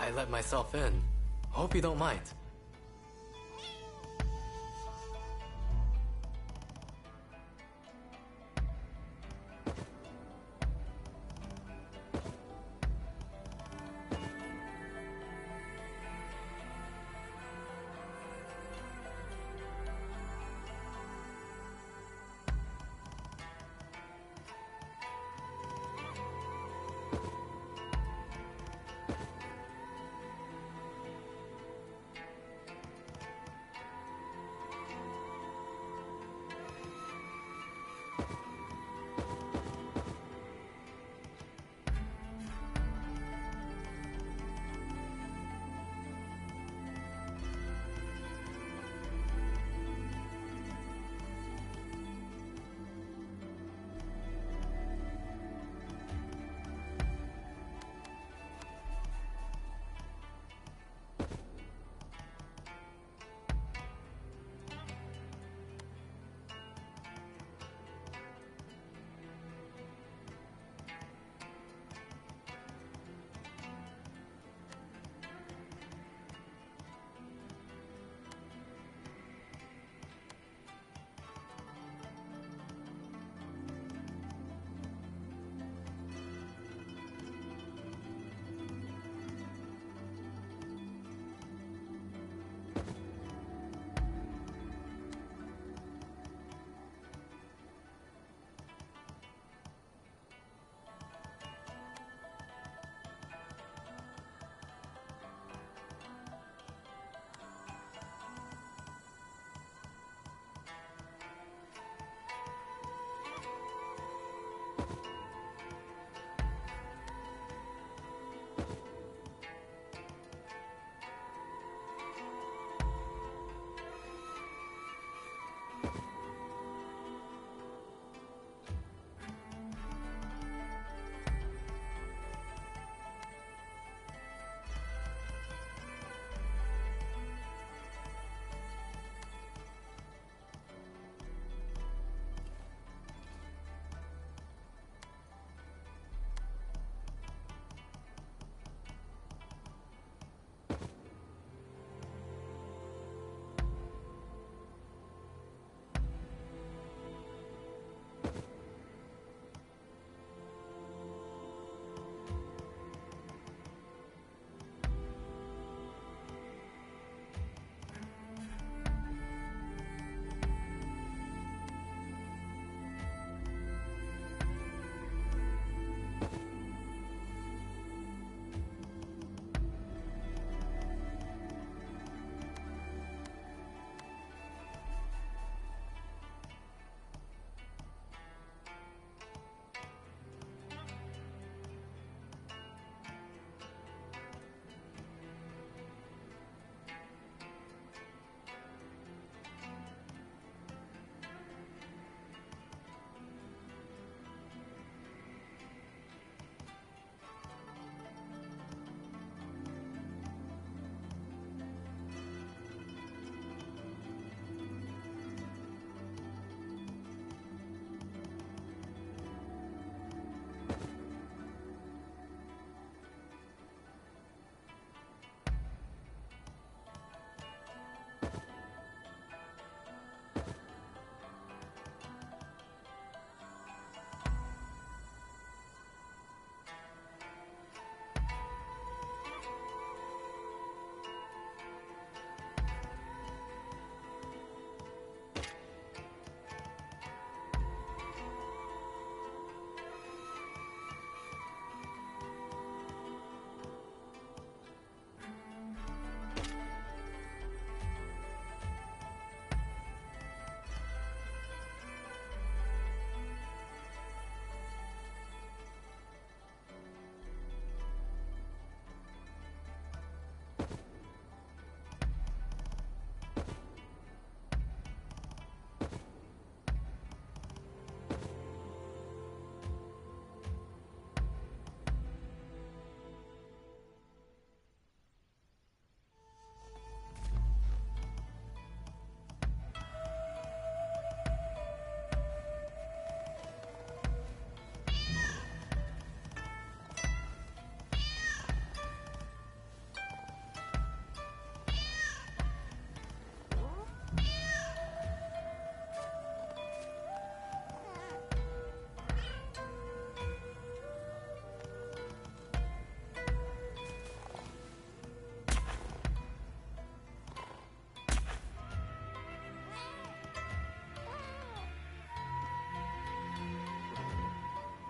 I let myself in. Hope you don't mind.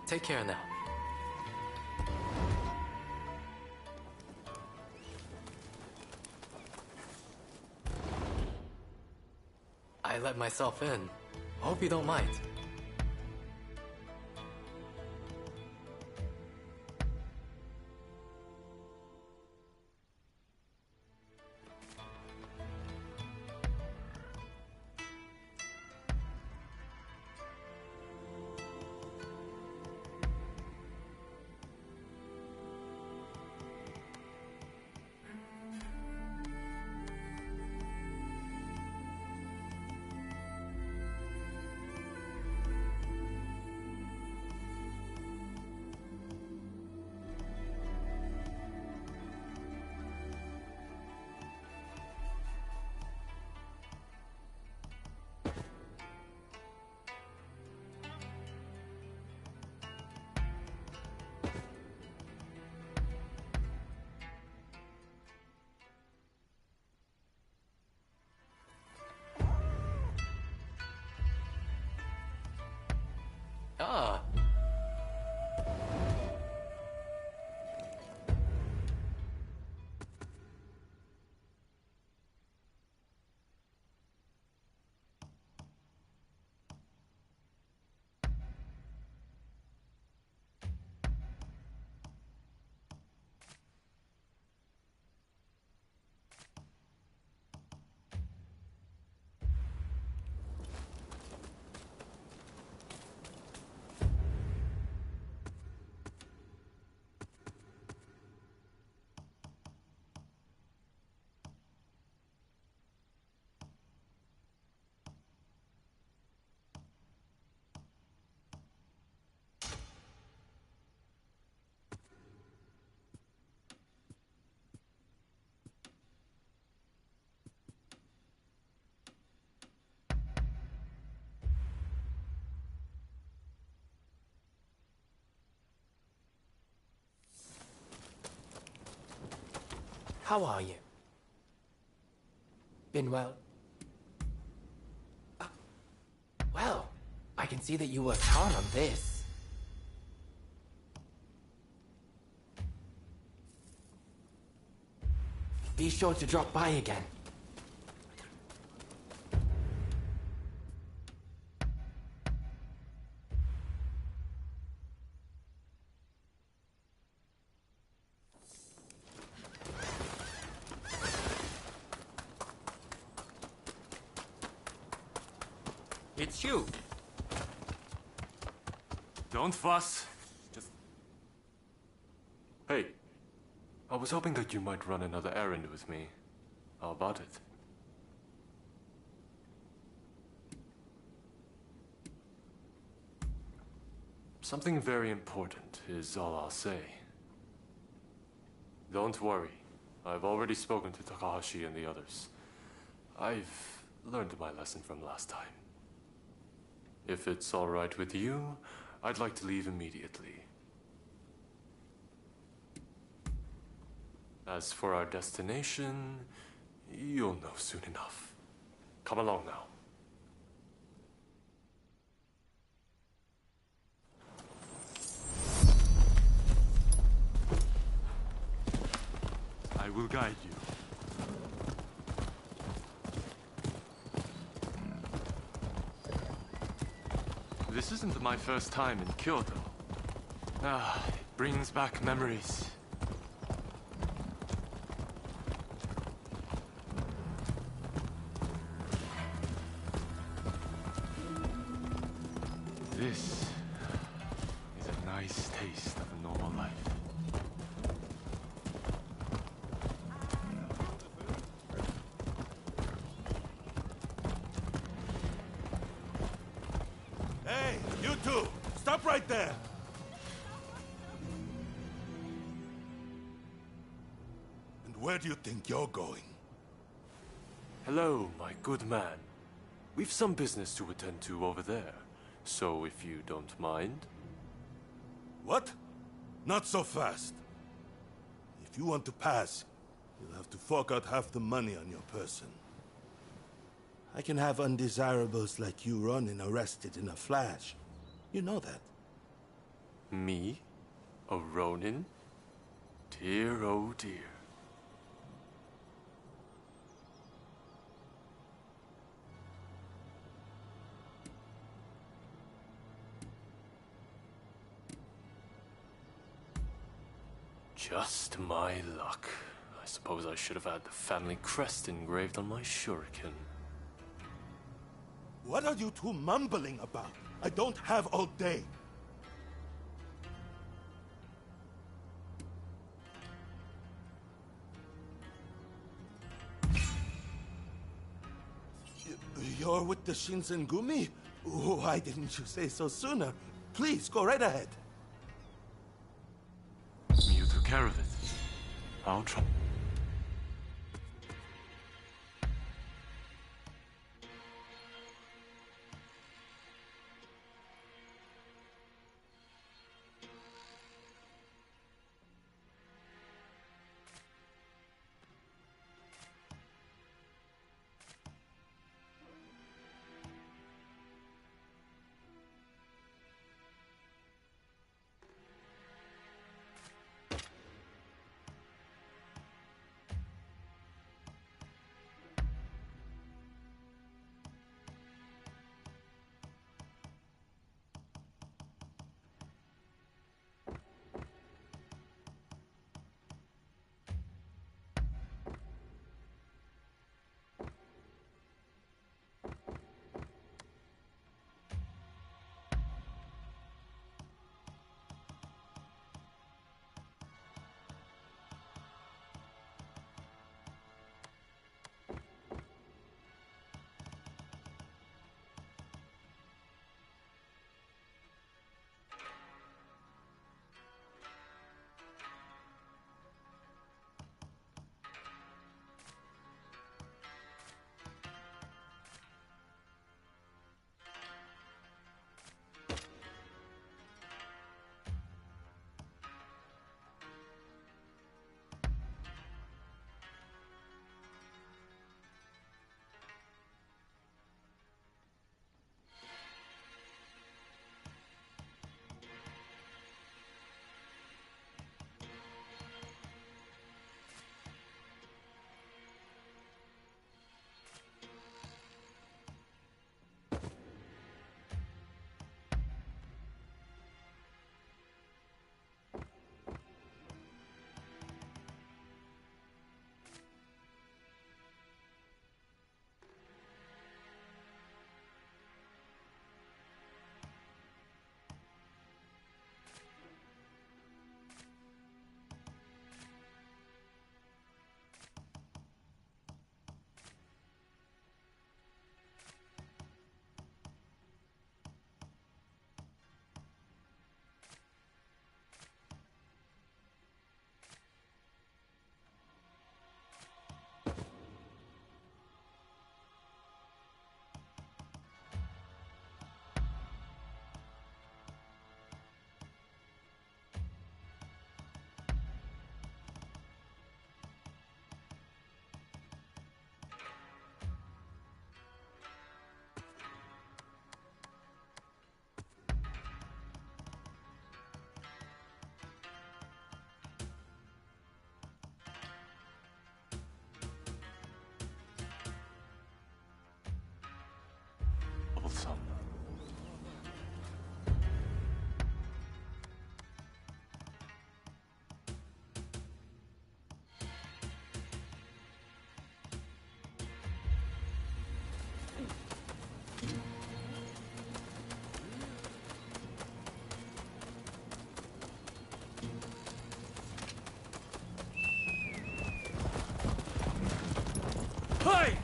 Take care now. I let myself in. Hope you don't mind. Ah. How are you? Been well? Well, I can see that you worked hard on this. Be sure to drop by again. It's you. Don't fuss. Just... Hey, I was hoping that you might run another errand with me. How about it? Something very important is all I'll say. Don't worry. I've already spoken to Takahashi and the others. I've learned my lesson from last time. If it's all right with you, I'd like to leave immediately. As for our destination, you'll know soon enough. Come along now. I will guide you. This isn't my first time in Kyoto. It brings back memories. This is a nice taste of a normal life. Hey, you two! Stop right there! And where do you think you're going? Hello, my good man. We've some business to attend to over there. So if you don't mind... What? Not so fast. If you want to pass, you'll have to fork out half the money on your person. I can have undesirables like you Ronin arrested in a flash. You know that. Me? A Ronin? Dear, oh dear. Just my luck. I suppose I should have had the family crest engraved on my shuriken. What are you two mumbling about? I don't have all day. You're with the Shinsengumi? Why didn't you say so sooner? Please, go right ahead. You took care of it. I'll try. Some. Hey!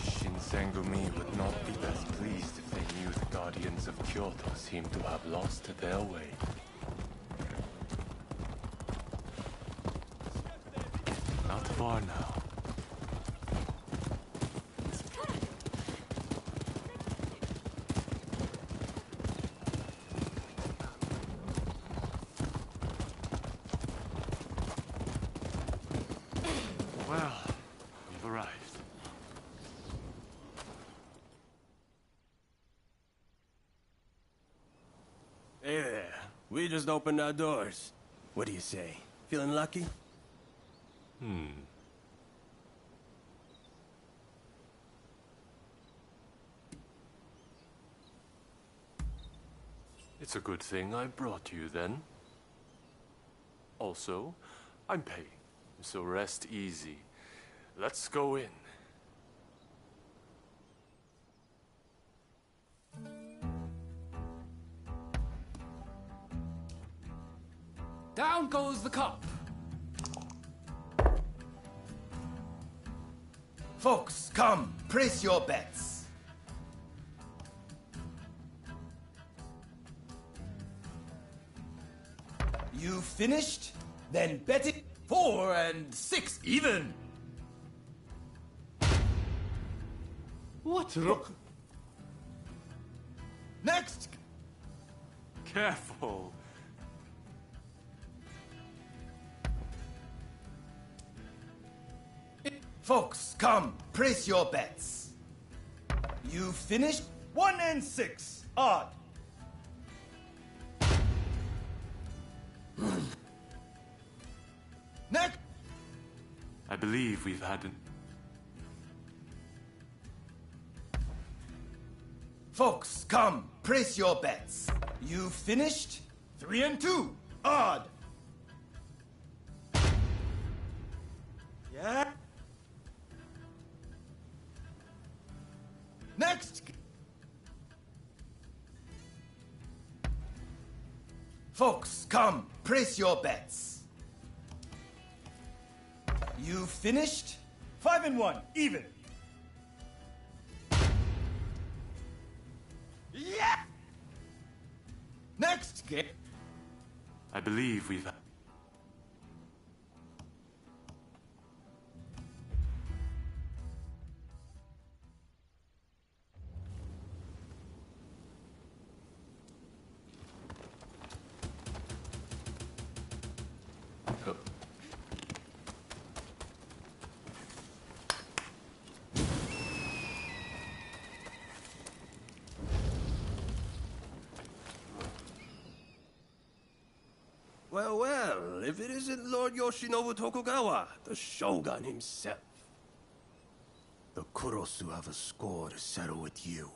Shinsengumi would not be best pleased if they knew the Guardians of Kyoto seemed to have lost their way. Not far now. Well, we've arrived. just opened our doors. What do you say? Feeling lucky? It's a good thing I brought you then. Also, I'm paying, so rest easy. Let's go in. Down goes the cup. Folks, come, place your bets. You finished? Then bet it 4 and 6 even. What? Next. Careful. Folks, come, place your bets. You finished? 1 and 6, odd. Next. I believe we've had an... Folks, come, place your bets. You finished? 3 and 2, odd. Yeah. Next. Folks, come, place your bets. You finished? 5 and 1, even. Yeah! Next game. I believe we've had... Well, well, if it isn't Lord Yoshinobu Tokugawa, the Shogun himself. The Kurosu have a score to settle with you.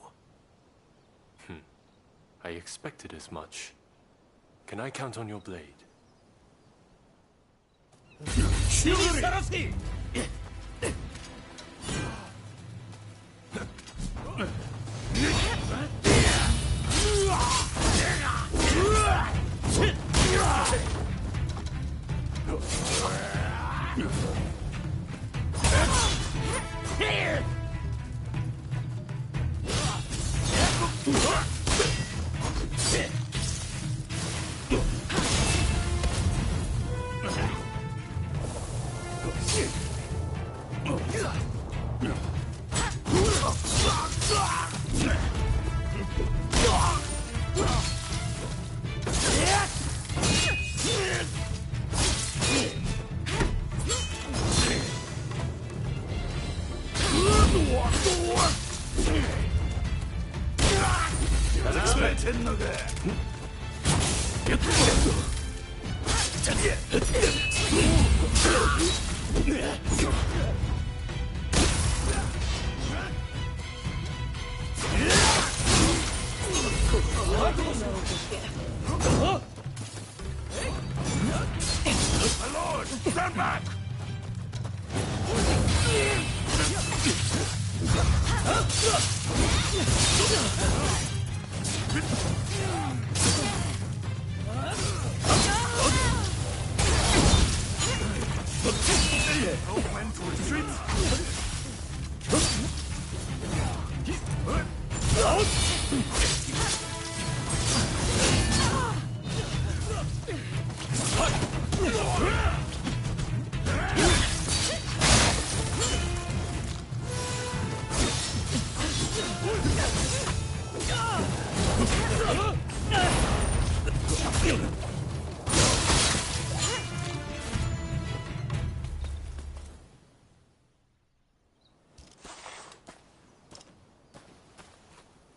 I expected as much. Can I count on your blade?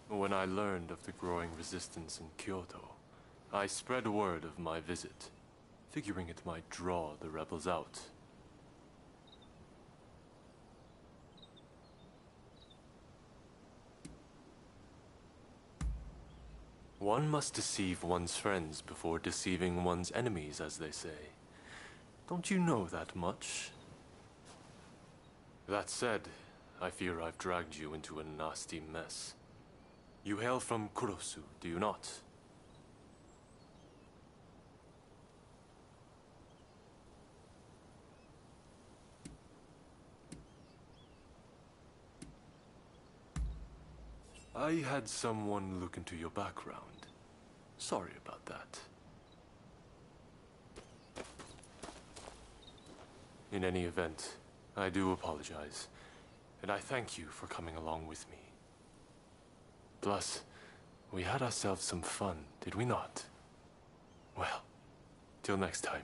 When I learned of the growing resistance in Kyoto, I spread word of my visit, figuring it might draw the rebels out. One must deceive one's friends before deceiving one's enemies, as they say. Don't you know that much? That said, I fear I've dragged you into a nasty mess. You hail from Kurosu, do you not? I had someone look into your background. Sorry about that. In any event, I do apologize, and I thank you for coming along with me. Plus, we had ourselves some fun, did we not? Well, till next time.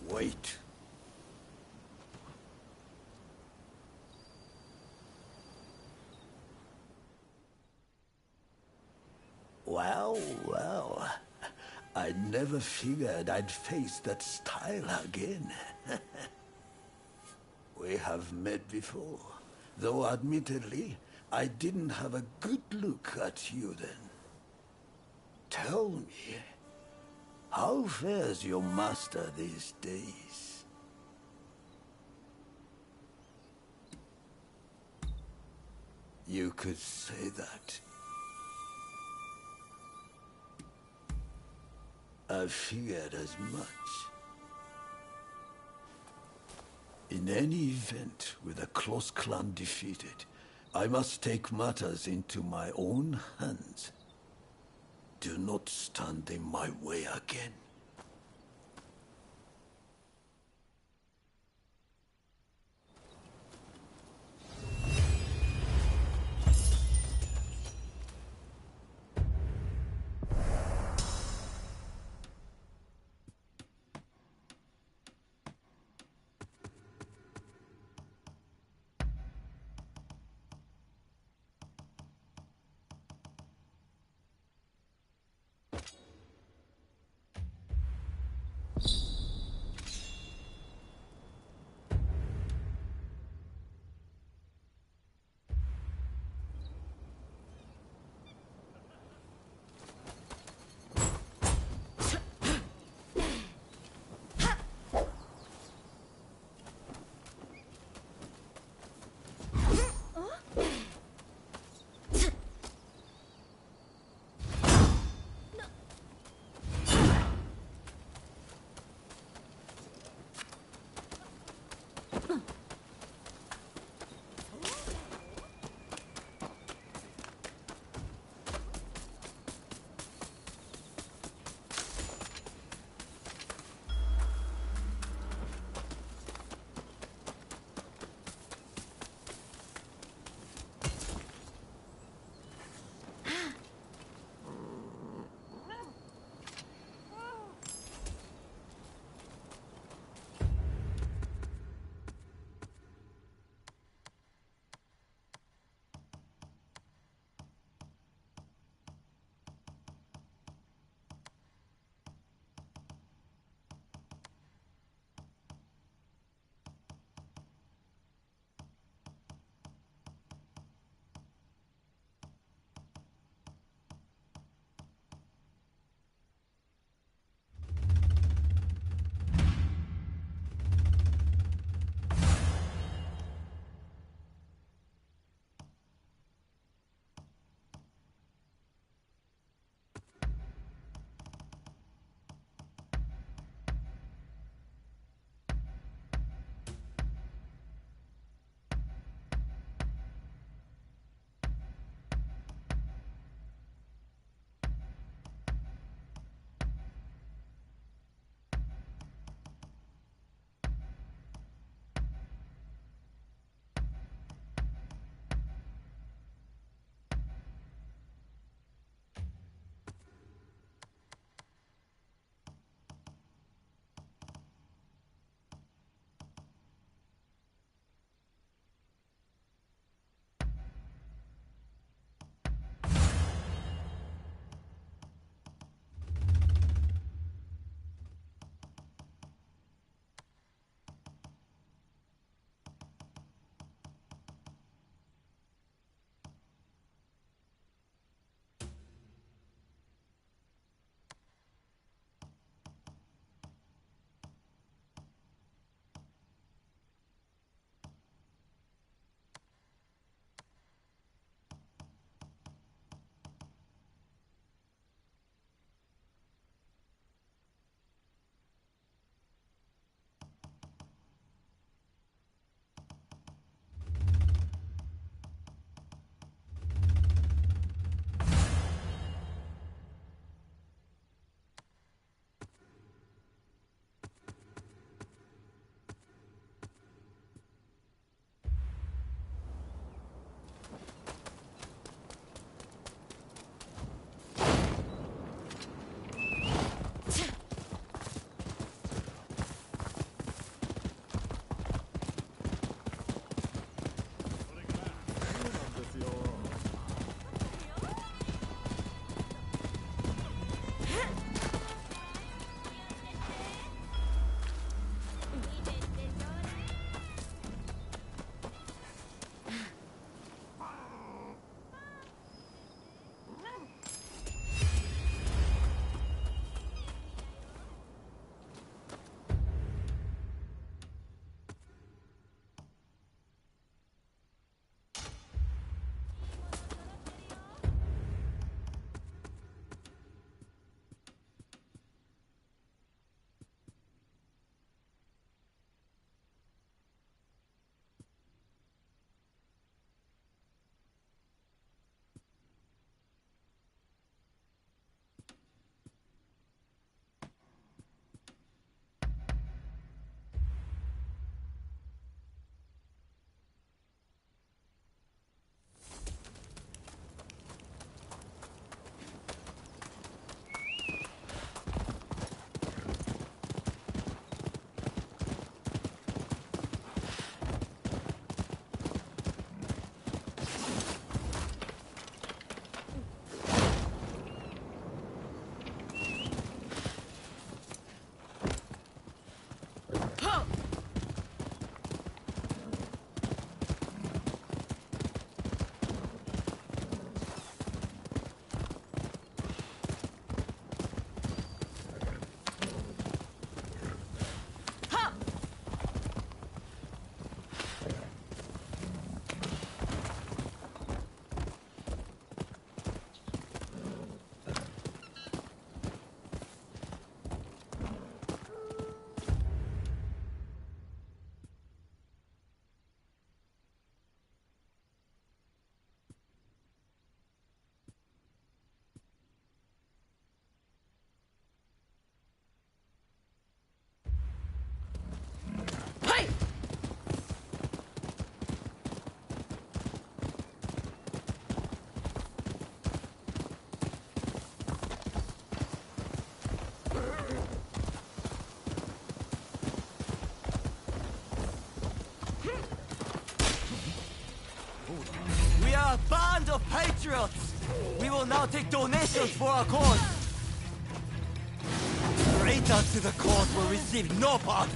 Wait. Well. I never figured I'd face that style again. We have met before, though admittedly, I didn't have a good look at you then. Tell me, how fares your master these days? You could say that. I figured as much. In any event, with a close clan defeated, I must take matters into my own hands. Do not stand in my way again. band of patriots! We will now take donations for our cause! Traitors to the cause will receive no pardon!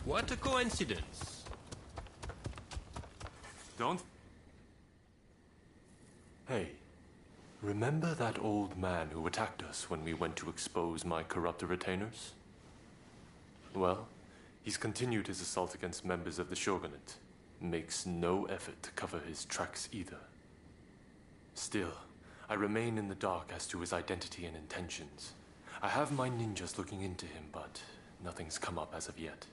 What a coincidence. Don't... Hey, remember that old man who attacked us when we went to expose my corrupt retainers? Well, he's continued his assault against members of the shogunate. Makes no effort to cover his tracks either. Still, I remain in the dark as to his identity and intentions. I have my ninjas looking into him, but nothing's come up as of yet.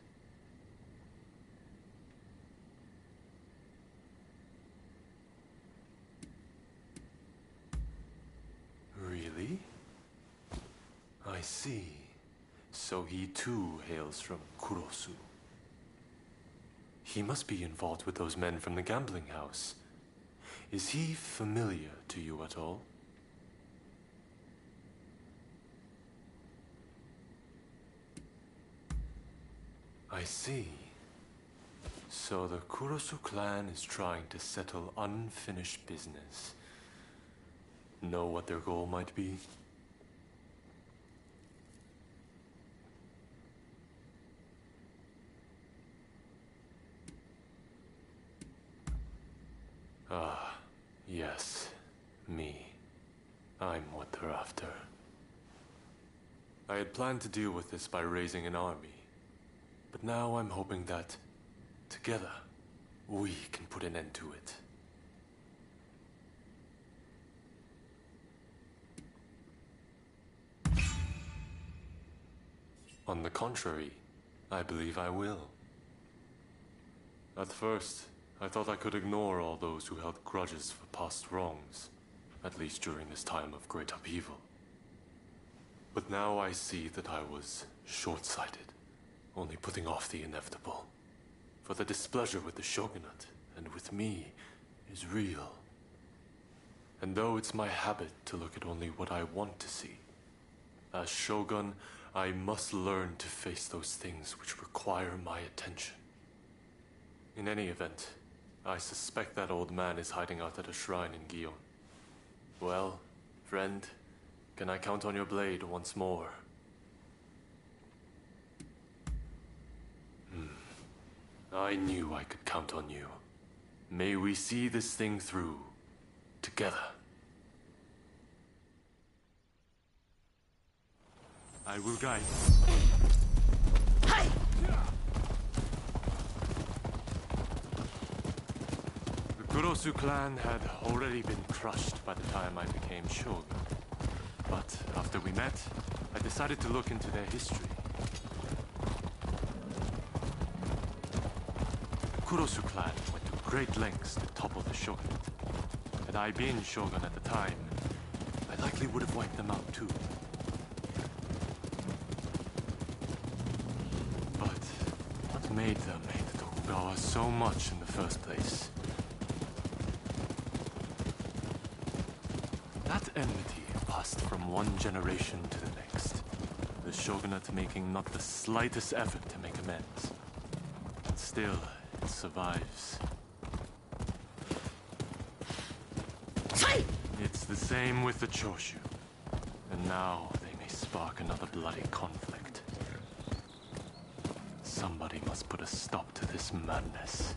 Really? I see. So he too hails from Kurosu. He must be involved with those men from the gambling house. Is he familiar to you at all? I see. So the Kurosu clan is trying to settle unfinished business. Know what their goal might be? Ah, yes, me. I'm what they're after. I had planned to deal with this by raising an army, but now I'm hoping that, together, we can put an end to it. On the contrary, I believe I will. At first, I thought I could ignore all those who held grudges for past wrongs, at least during this time of great upheaval. But now I see that I was short-sighted, only putting off the inevitable. For the displeasure with the shogunate, and with me, is real. And though it's my habit to look at only what I want to see, as shogun, I must learn to face those things which require my attention. In any event, I suspect that old man is hiding out at a shrine in Gion. Well, friend, can I count on your blade once more? I knew I could count on you. May we see this thing through, together. I will guide you. The Kurosu clan had already been crushed by the time I became shogun. But after we met, I decided to look into their history. The Kurosu clan went to great lengths to topple the shogunate. Had I been shogun at the time, I likely would have wiped them out too. But what made them hate the Tokugawa so much in the first place? That enmity passed from one generation to the next, the shogunate making not the slightest effort to make amends. And still, it survives. It's the same with the Choshu. And now they may spark another bloody conflict. Somebody must put a stop to this madness.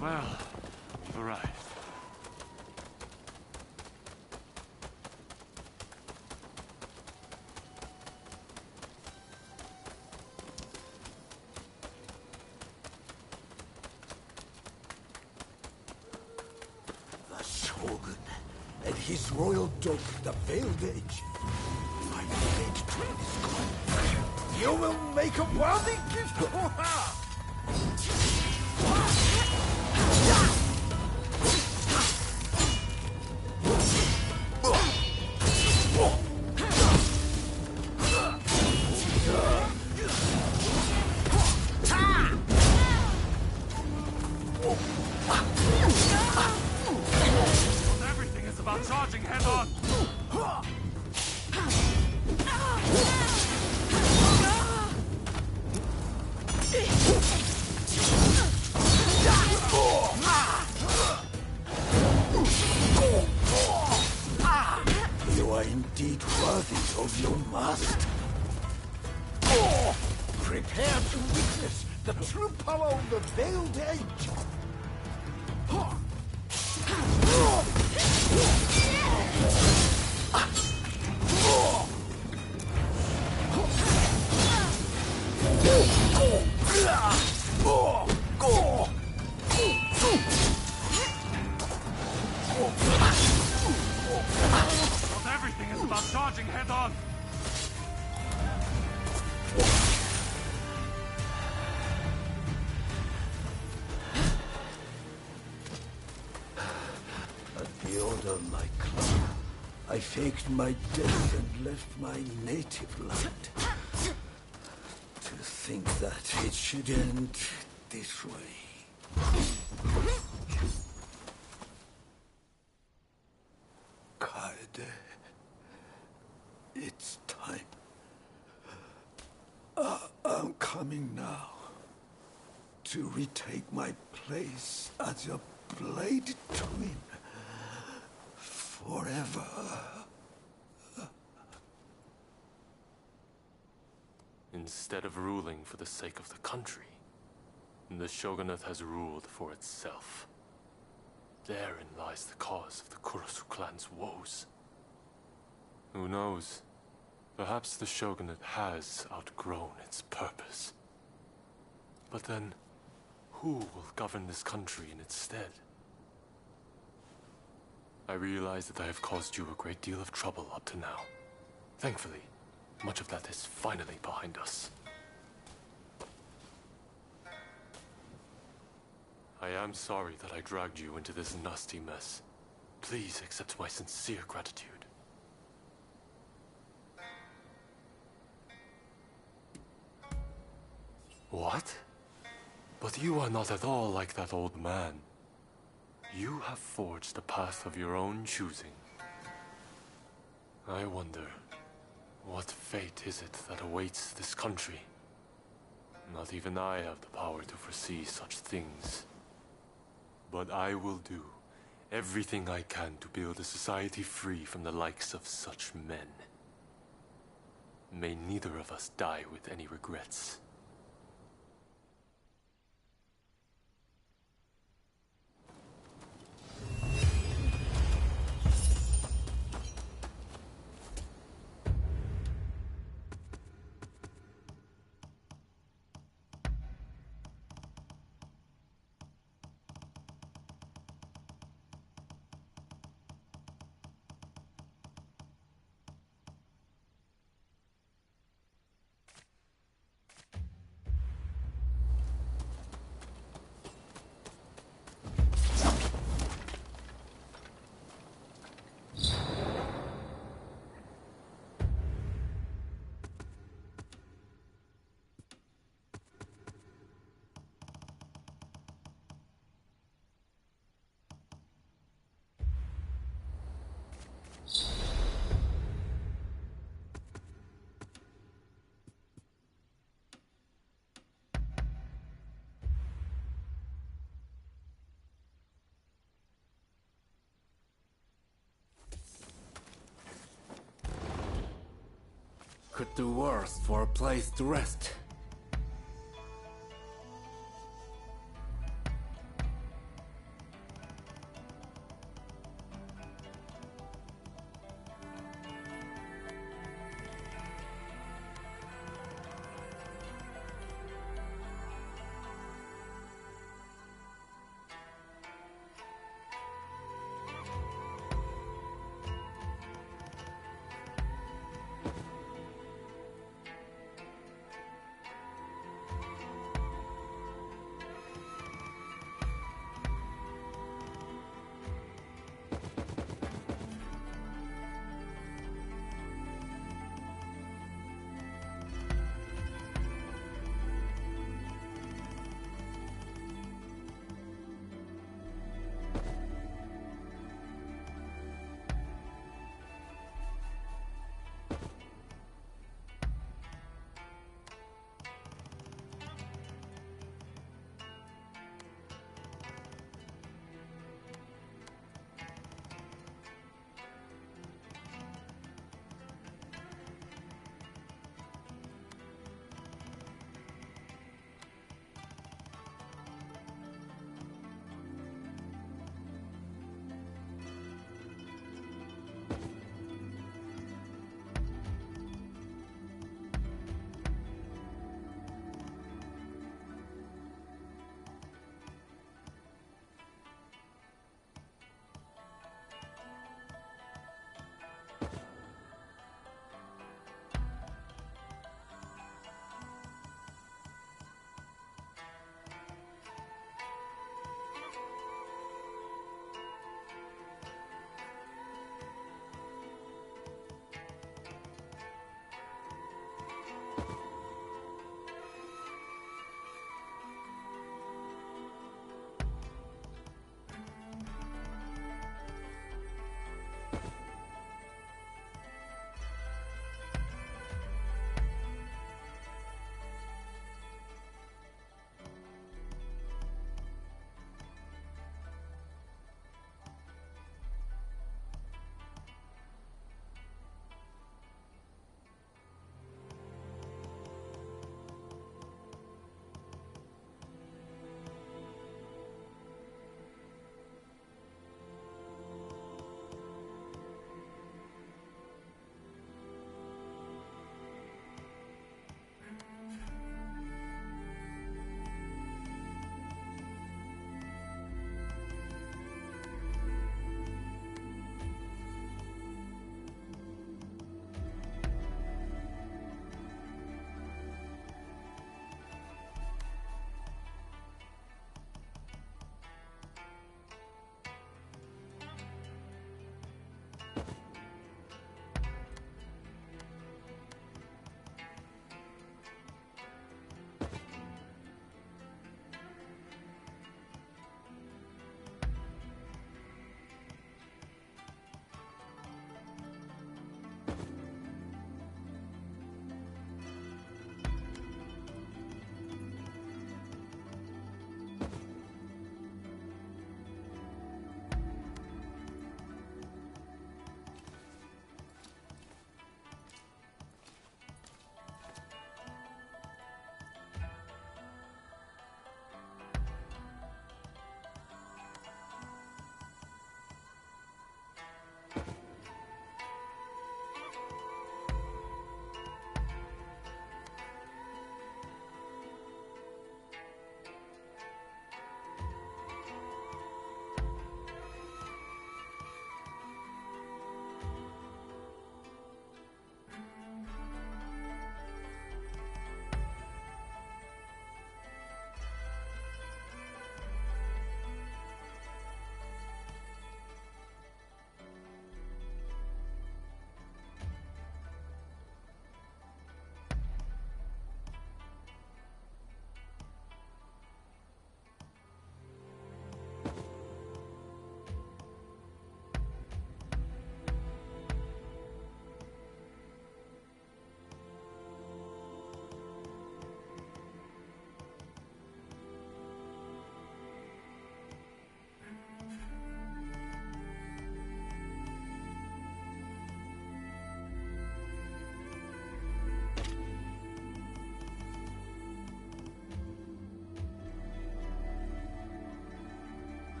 Well, we've arrived. The Shogun and his royal dog, the Veiled Edge. My fate train is gone. You will make a worthy gift. Everything is about charging head on! You are indeed worthy of your master. Prepare to witness the true power of the Veiled Edge. Not everything is about charging head on! At the order of my clan, I faked my death and left my native land. To think that it should end this way. Kaede, it's time. I'm coming now to retake my place as your blade twin forever. Instead of ruling for the sake of the country, the shogunate has ruled for itself. Therein lies the cause of the Kurosu clan's woes. Who knows? Perhaps the shogunate has outgrown its purpose. But then, who will govern this country in its stead? I realize that I have caused you a great deal of trouble up to now. Thankfully, much of that is finally behind us. I am sorry that I dragged you into this nasty mess. Please accept my sincere gratitude. What? But you are not at all like that old man. You have forged a path of your own choosing. I wonder, what fate is it that awaits this country? Not even I have the power to foresee such things. But I will do everything I can to build a society free from the likes of such men. May neither of us die with any regrets. Could do worse for a place to rest.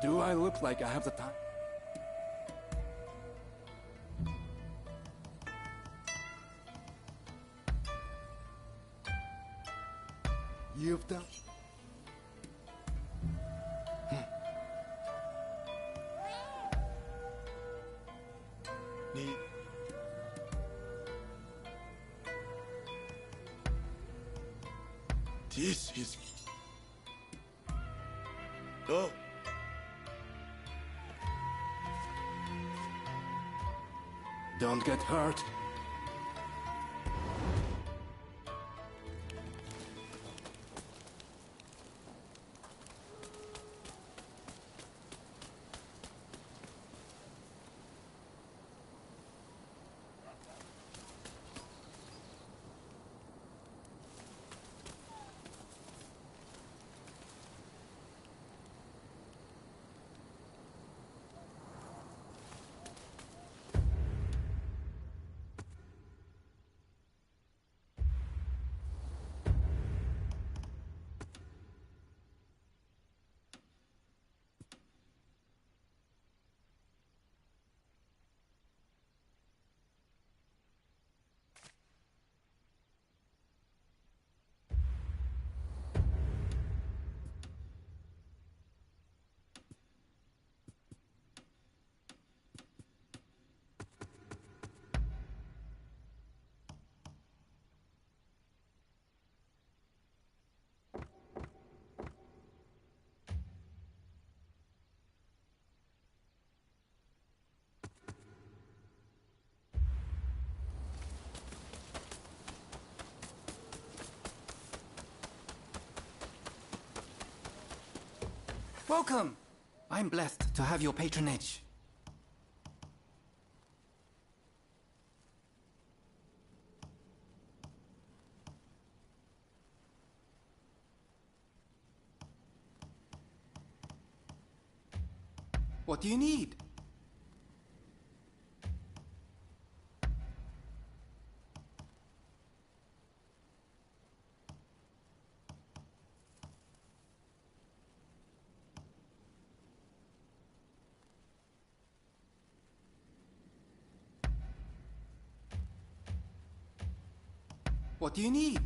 Do I look like I have the time? You've done. This is. Oh. Don't get hurt. Welcome! I'm blessed to have your patronage. What do you need? What do you need?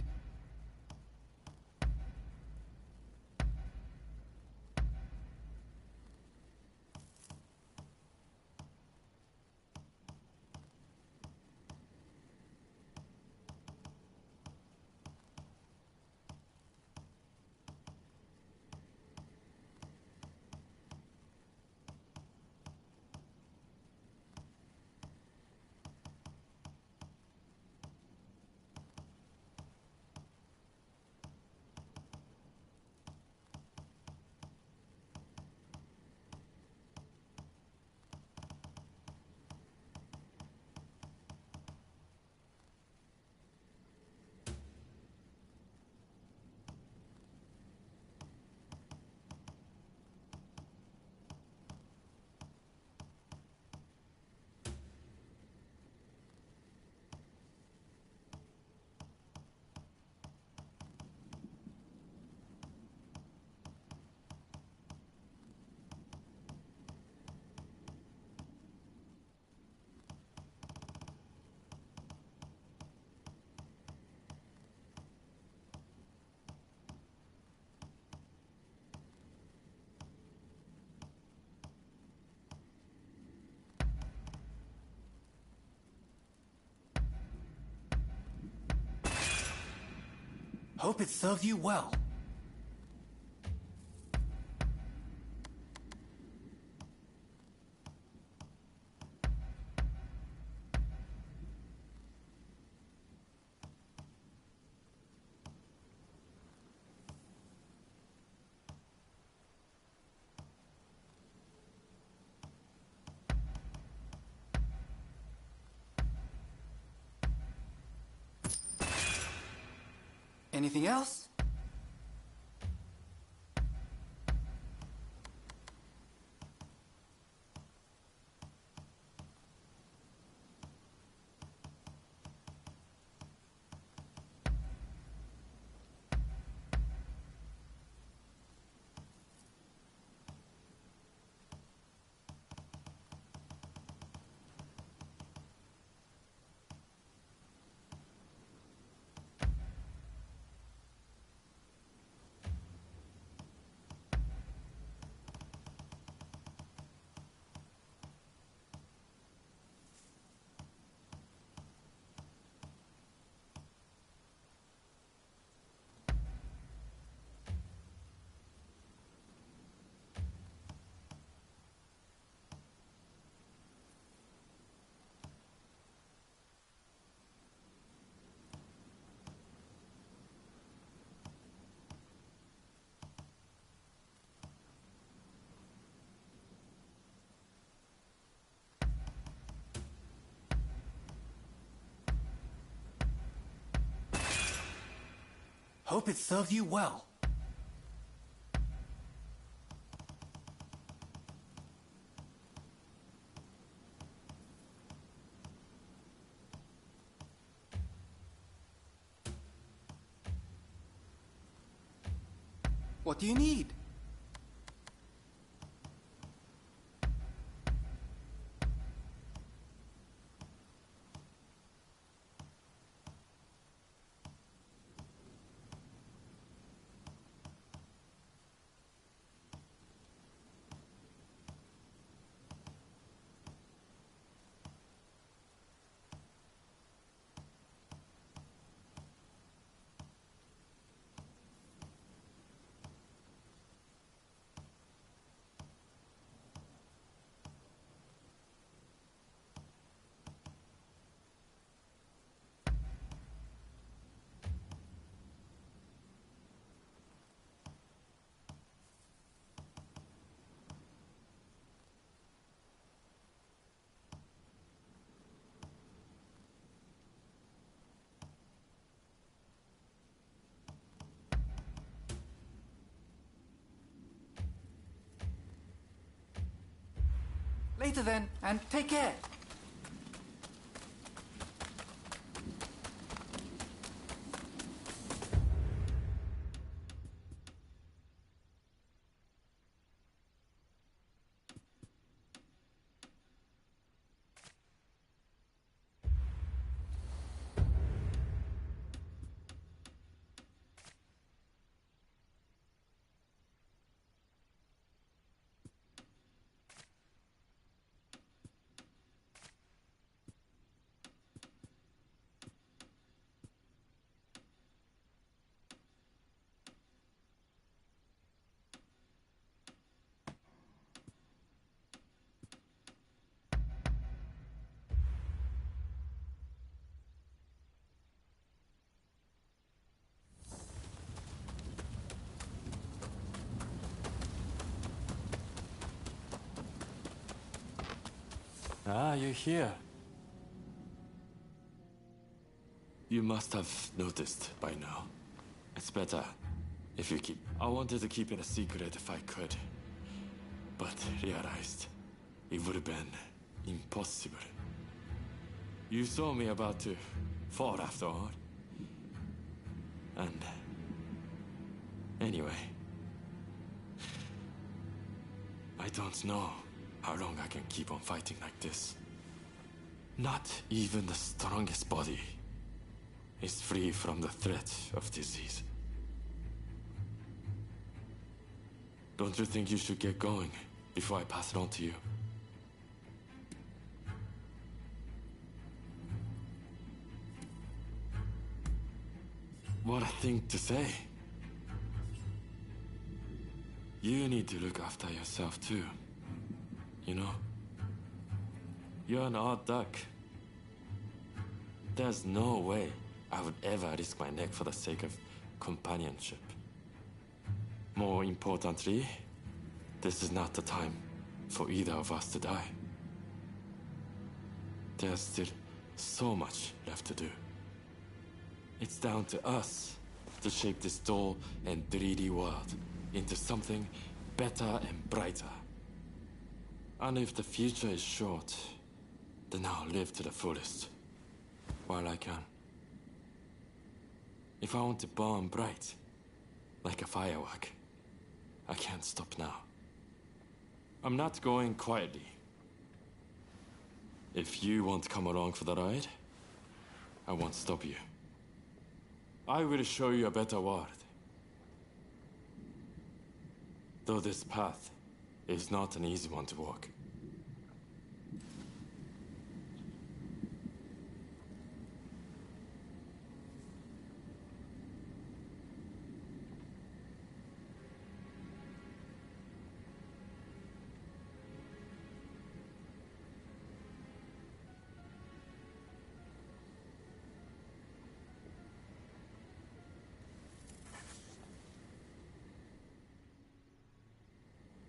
Hope it serves you well. Anything else? Hope it serves you well. What do you need? Later then, and take care. Ah, you're here. You must have noticed by now. It's better if you keep... I wanted to keep it a secret if I could, but realized it would have been impossible. You saw me about to fall after all. And... anyway... I don't know how long I can keep on fighting like this. Not even the strongest body is free from the threat of disease. Don't you think you should get going before I pass it on to you? What a thing to say. You need to look after yourself too. You know? You're an odd duck. There's no way I would ever risk my neck for the sake of companionship. More importantly, this is not the time for either of us to die. There's still so much left to do. It's down to us to shape this dull and 3D world into something better and brighter. And if the future is short, then I'll live to the fullest while I can. If I want to burn bright, like a firework, I can't stop now. I'm not going quietly. If you want to come along for the ride, I won't stop you. I will show you a better world. Though this path is not an easy one to walk.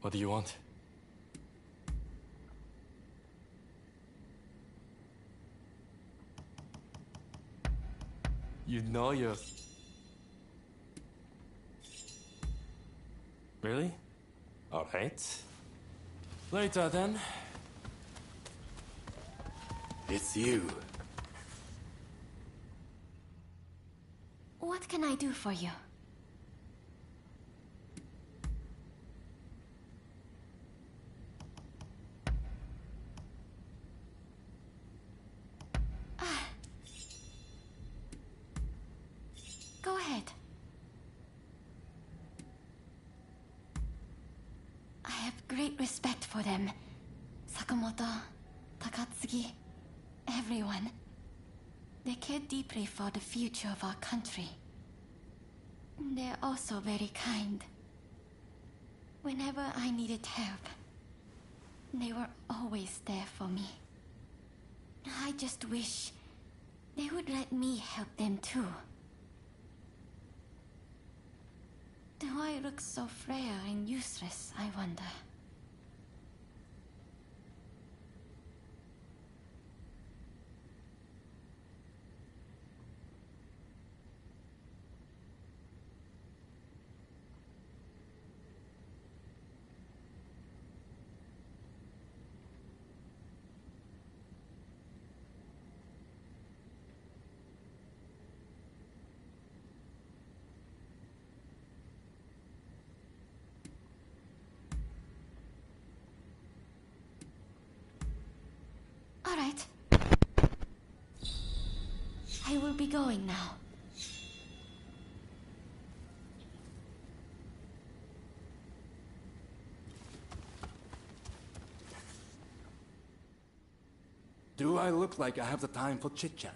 What do you want? You know you're... Really? Alright. Later then. It's you. What can I do for you? Go ahead. I have great respect for them. Sakamoto, Takatsuki, everyone. They care deeply for the future of our country. They're also very kind. Whenever I needed help, they were always there for me. I just wish they would let me help them too. Do I look so frail and useless, I wonder? All right. I will be going now. Do I look like I have the time for chit-chat?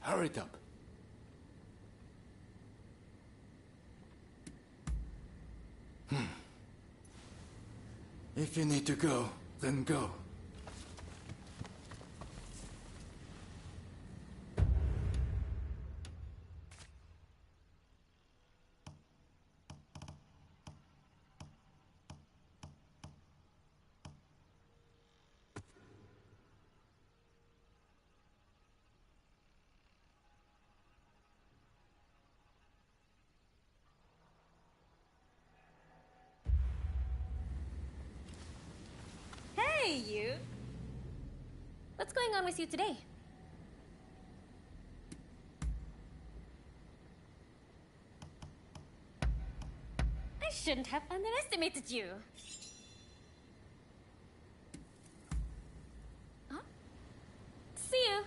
Hurry it up. If you need to go, then go. Hey, you! What's going on with you today? I shouldn't have underestimated you. Huh? See you!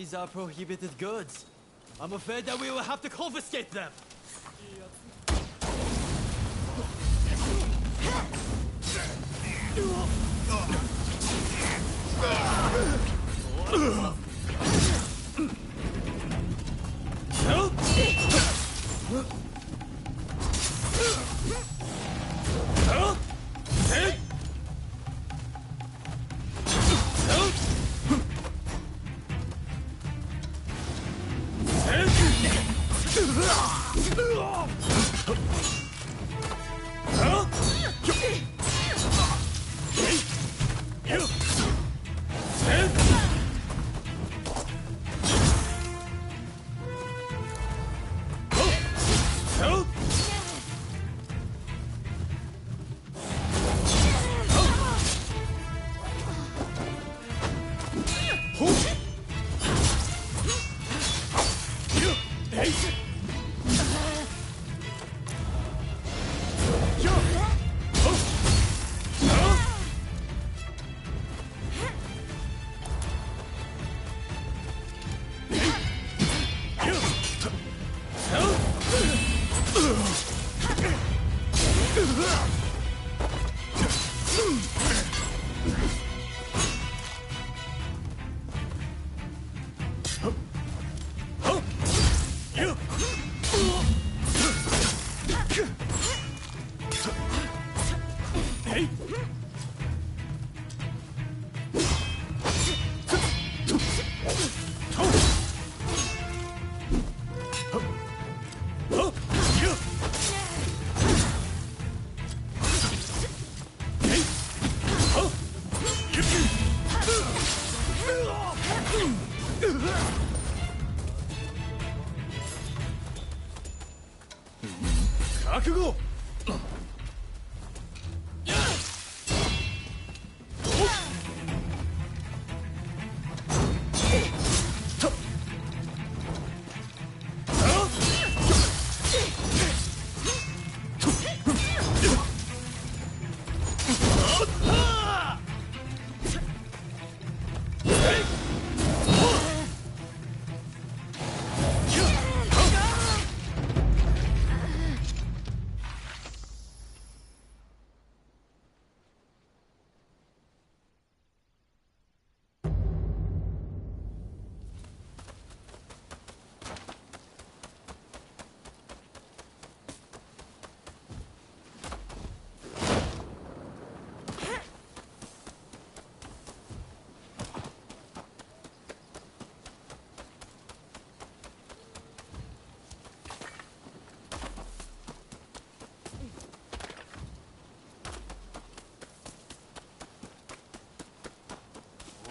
These are prohibited goods. I'm afraid that we will have to confiscate them.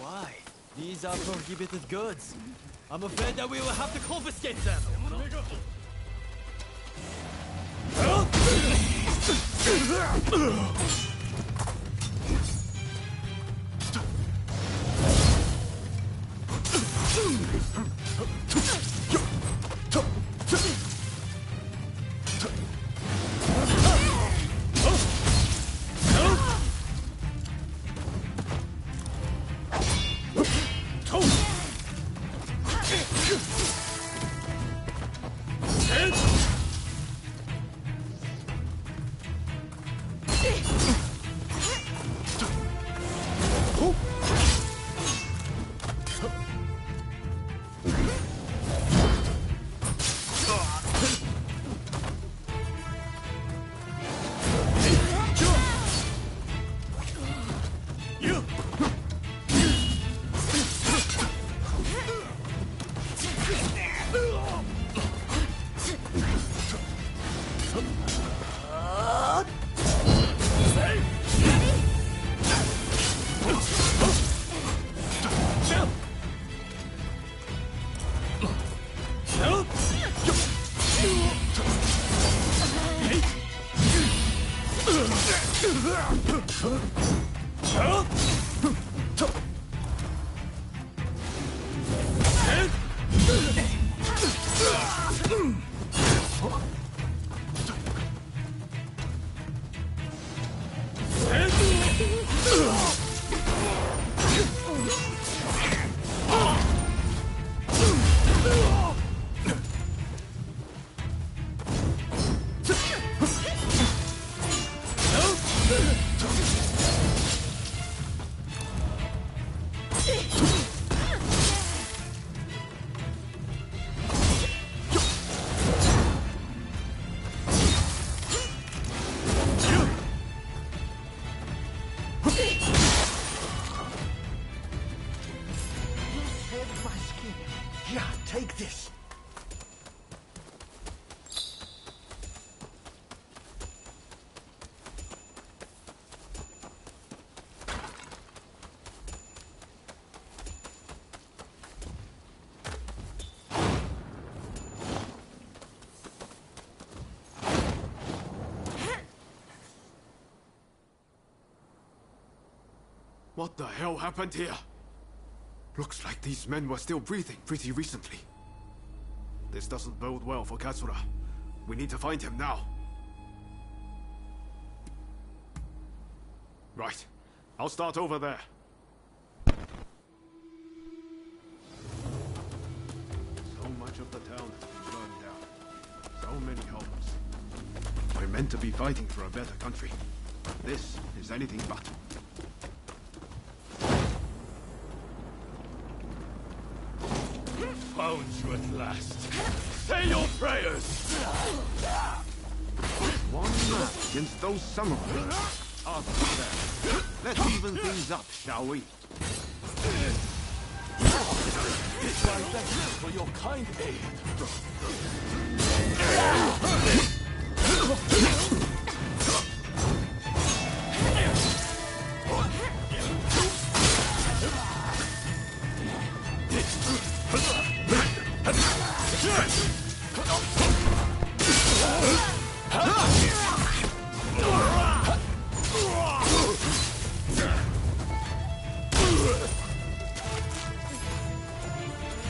Why? These are prohibited goods. I'm afraid that we will have to confiscate them. What the hell happened here? Looks like these men were still breathing pretty recently. This doesn't bode well for Katsura. We need to find him now. Right. I'll start over there. So much of the town has been burned down. So many homes. We're meant to be fighting for a better country. This is anything but. Found you at last. Say your prayers! One man against those samurai. Others there. Let's even things up, shall we? Thank you for your kind aid.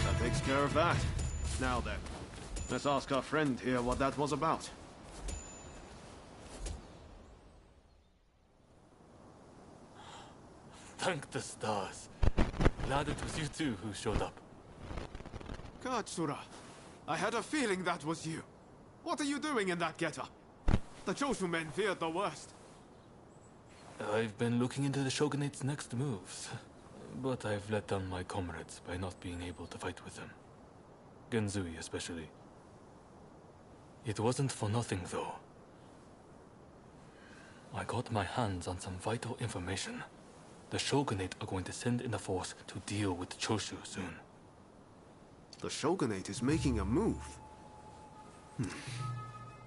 That takes care of that. Now then, let's ask our friend here what that was about. Thank the stars. Glad it was you two who showed up. Katsura, I had a feeling that was you. What are you doing in that getup? The Choshu men feared the worst. I've been looking into the Shogunate's next moves, but I've let down my comrades by not being able to fight with them. Genzui especially. It wasn't for nothing, though. I got my hands on some vital information. The Shogunate are going to send in a force to deal with Choshu soon. The Shogunate is making a move.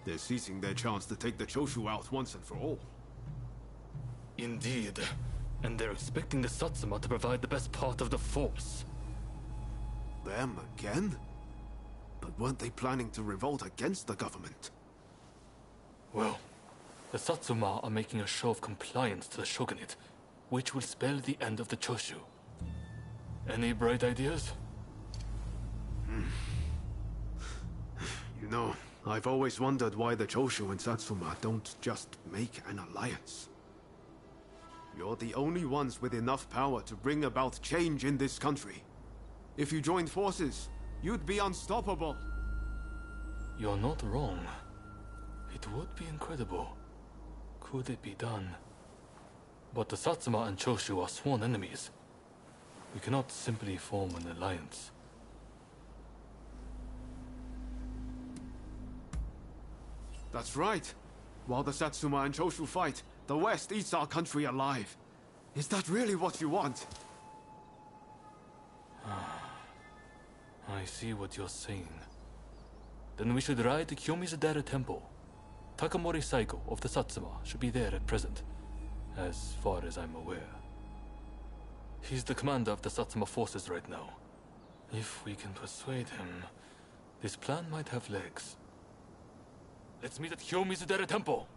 They're seizing their chance to take the Choshu out once and for all. Indeed. And they're expecting the Satsuma to provide the best part of the force. Them again? But weren't they planning to revolt against the government? Well, the Satsuma are making a show of compliance to the Shogunate, which will spell the end of the Choshu. Any bright ideas? You know, I've always wondered why the Choshu and Satsuma don't just make an alliance. You're the only ones with enough power to bring about change in this country. If you joined forces, you'd be unstoppable. You're not wrong. It would be incredible. Could it be done? But the Satsuma and Choshu are sworn enemies. We cannot simply form an alliance. That's right. While the Satsuma and Choshu fight, the West eats our country alive. Is that really what you want? I see what you're saying. Then we should ride to Kyomizudera Temple. Takamori Saigo of the Satsuma should be there at present, as far as I'm aware. He's the commander of the Satsuma forces right now. If we can persuade him, this plan might have legs. Let's meet at Kyomizudera Temple!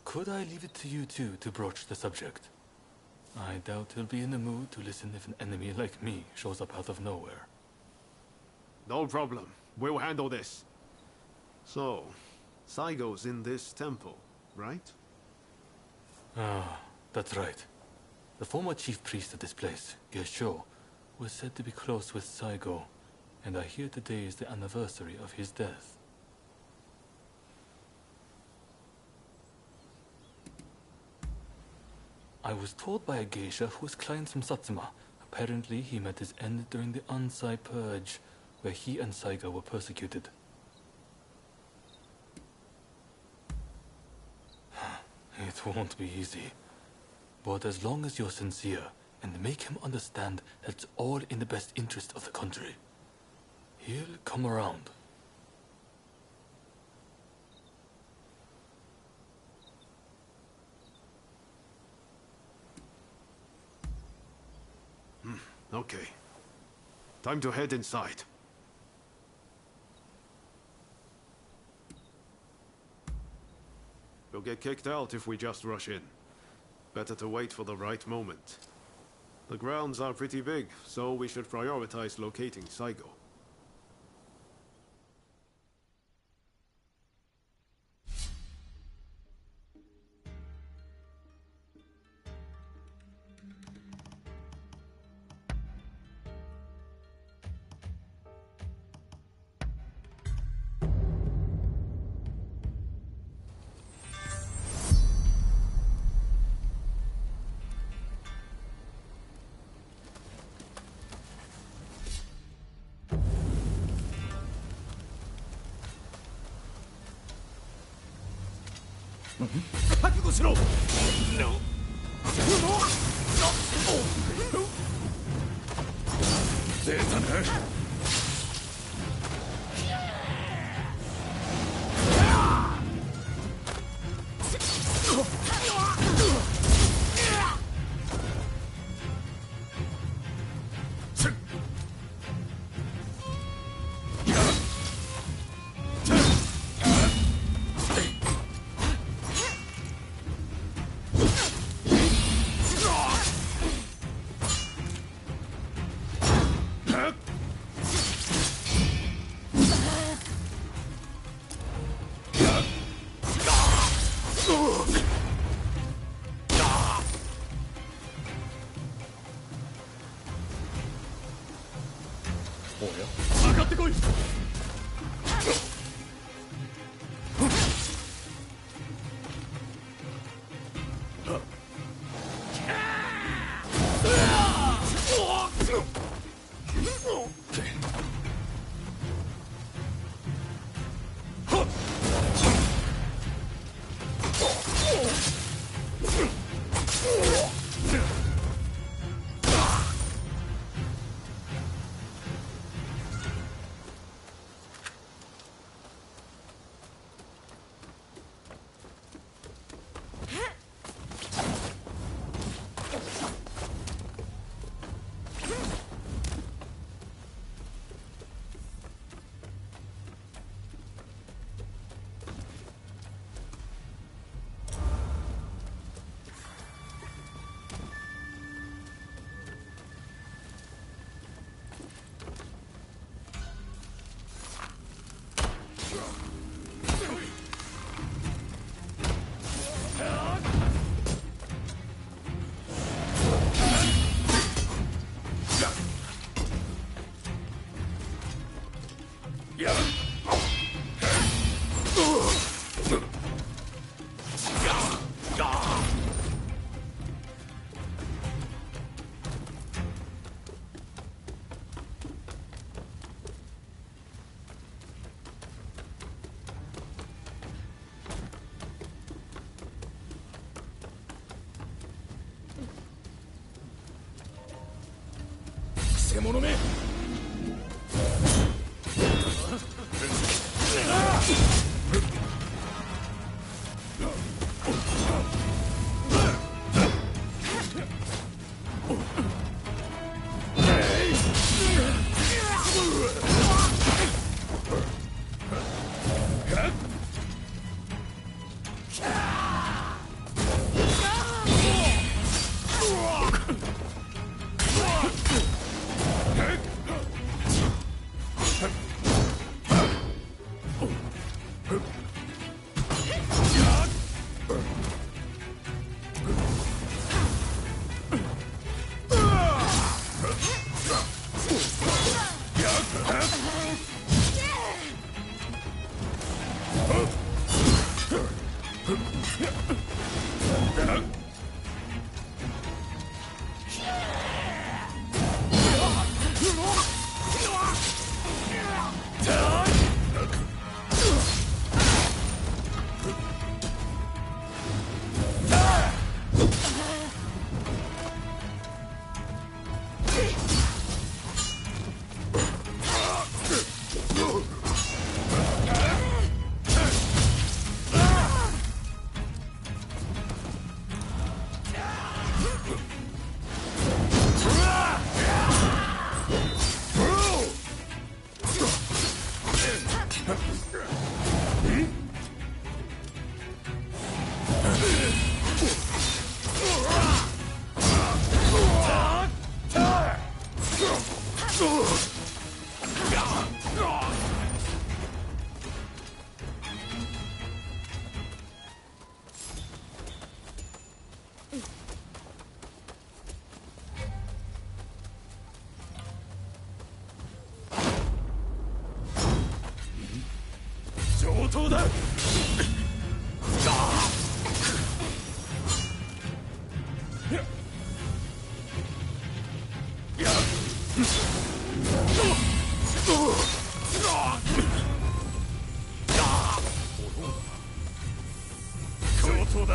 Could I leave it to you two to broach the subject? I doubt he'll be in the mood to listen if an enemy like me shows up out of nowhere. No problem. We'll handle this. So, Saigo's in this temple, right? Ah, that's right. The former chief priest of this place, Gesho, was said to be close with Saigo, and I hear today is the anniversary of his death. I was told by a geisha who was clients from Satsuma. Apparently, he met his end during the Ansai Purge, where he and Saiga were persecuted. It won't be easy. But as long as you're sincere, and make him understand that it's all in the best interest of the country, he'll come around. Okay. Time to head inside. We'll get kicked out if we just rush in. Better to wait for the right moment. The grounds are pretty big, so we should prioritize locating Saigo. No. 上等だ。上等だ。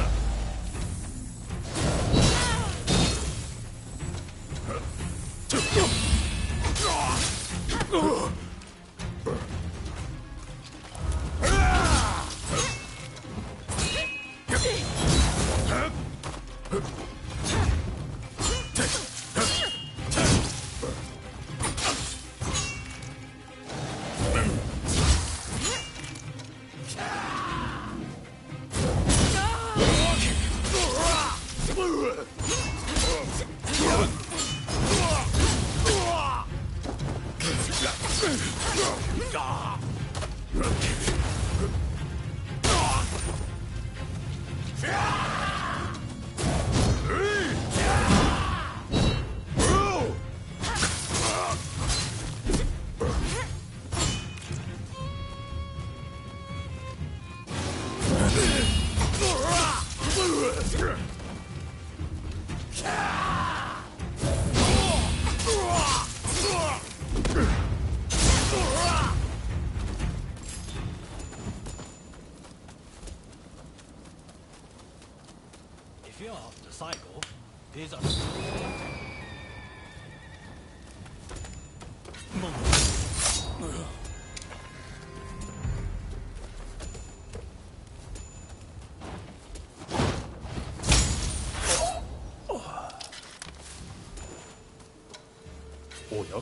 If you're after cycle, here's a...おや？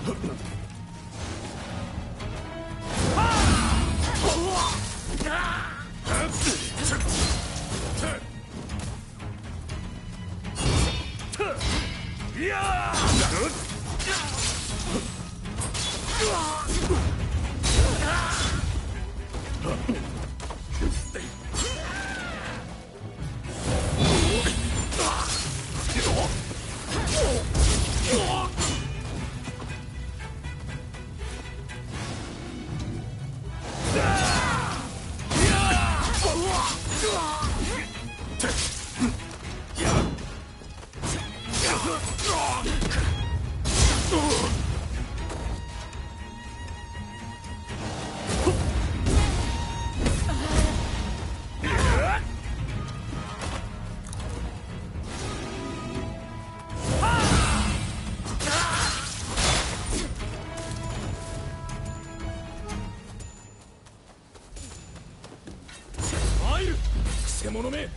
獣め。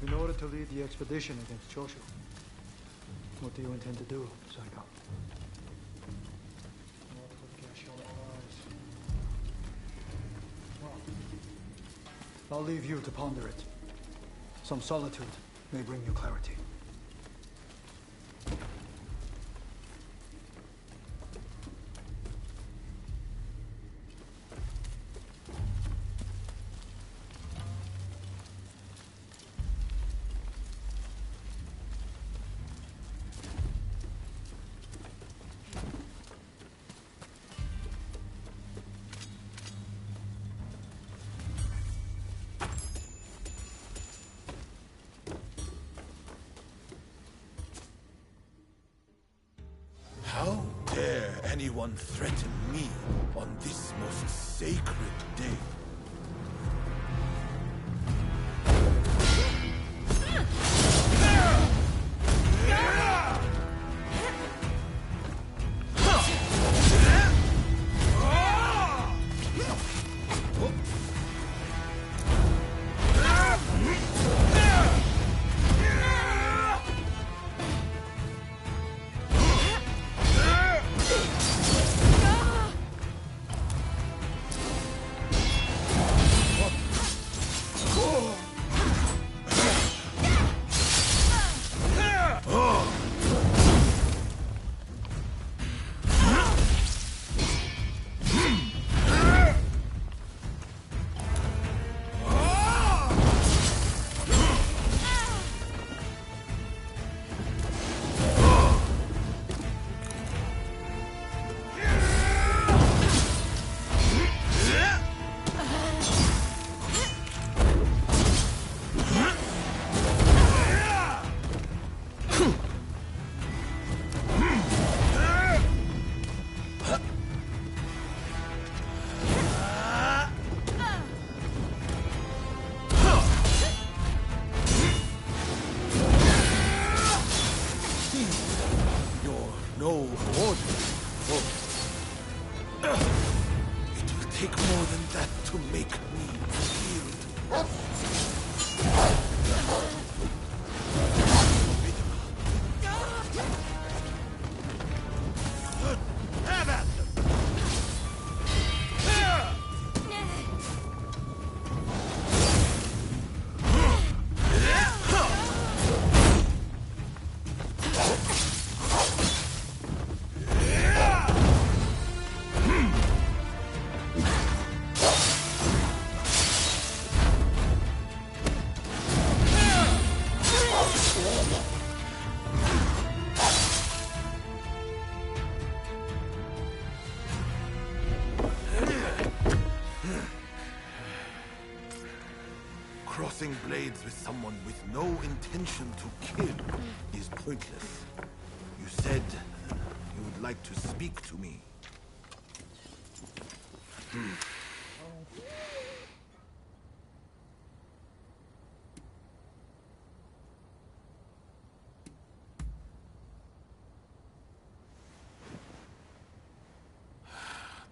in order to lead the expedition against Choshu. What do you intend to do, Psycho? I'll leave you to ponder it. Some solitude may bring you clarity. How dare anyone threaten me on this most sacred day? Crossing blades with someone with no intention to kill is pointless. You said you would like to speak to me.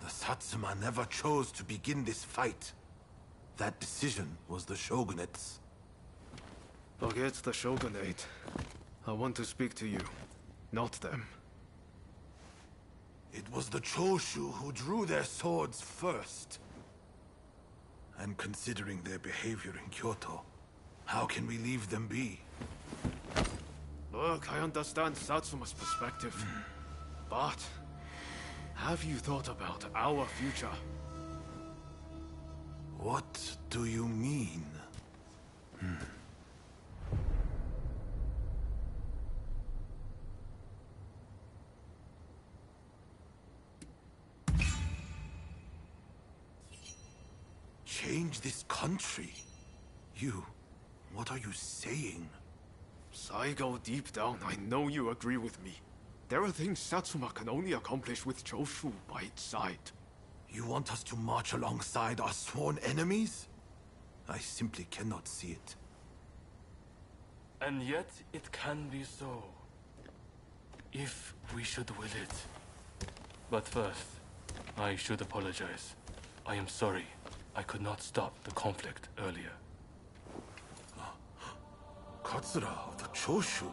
The Satsuma never chose to begin this fight. That decision was the Shogunate's. Forget the Shogunate. I want to speak to you, not them. It was the Choshu who drew their swords first. And considering their behavior in Kyoto, how can we leave them be? Look, I understand Satsuma's perspective. But have you thought about our future? What do you mean? Change this country? What are you saying? Saigo, deep down, I know you agree with me. There are things Satsuma can only accomplish with Choshu by its side. You want us to march alongside our sworn enemies? I simply cannot see it. And yet it can be so. If we should will it. But first, I should apologize. I am sorry. I could not stop the conflict earlier. Katsura of the Choshu?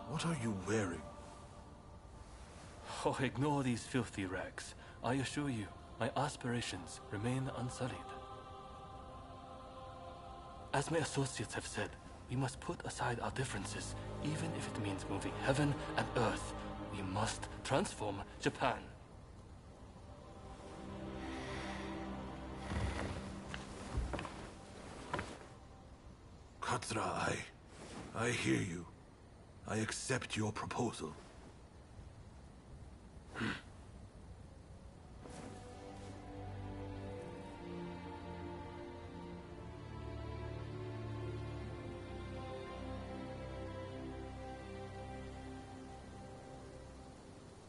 What are you wearing? Oh, ignore these filthy rags. I assure you, my aspirations remain unsullied. As my associates have said, we must put aside our differences, even if it means moving heaven and earth. We must transform Japan. Katsura, I hear you. I accept your proposal.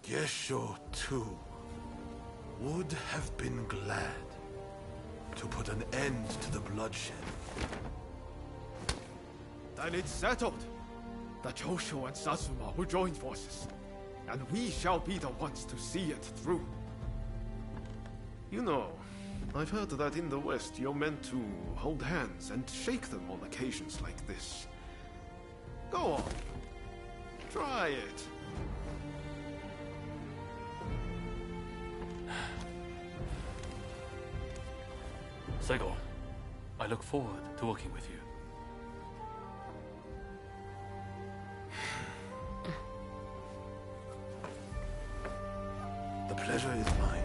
Gesho, too, would have been glad to put an end to the bloodshed. Then it's settled. The Choshu and Satsuma will join forces, and we shall be the ones to see it through. You know, I've heard that in the West you're meant to hold hands and shake them on occasions like this. Go on. Try it. Saigo, I look forward to working with you. The pleasure is mine.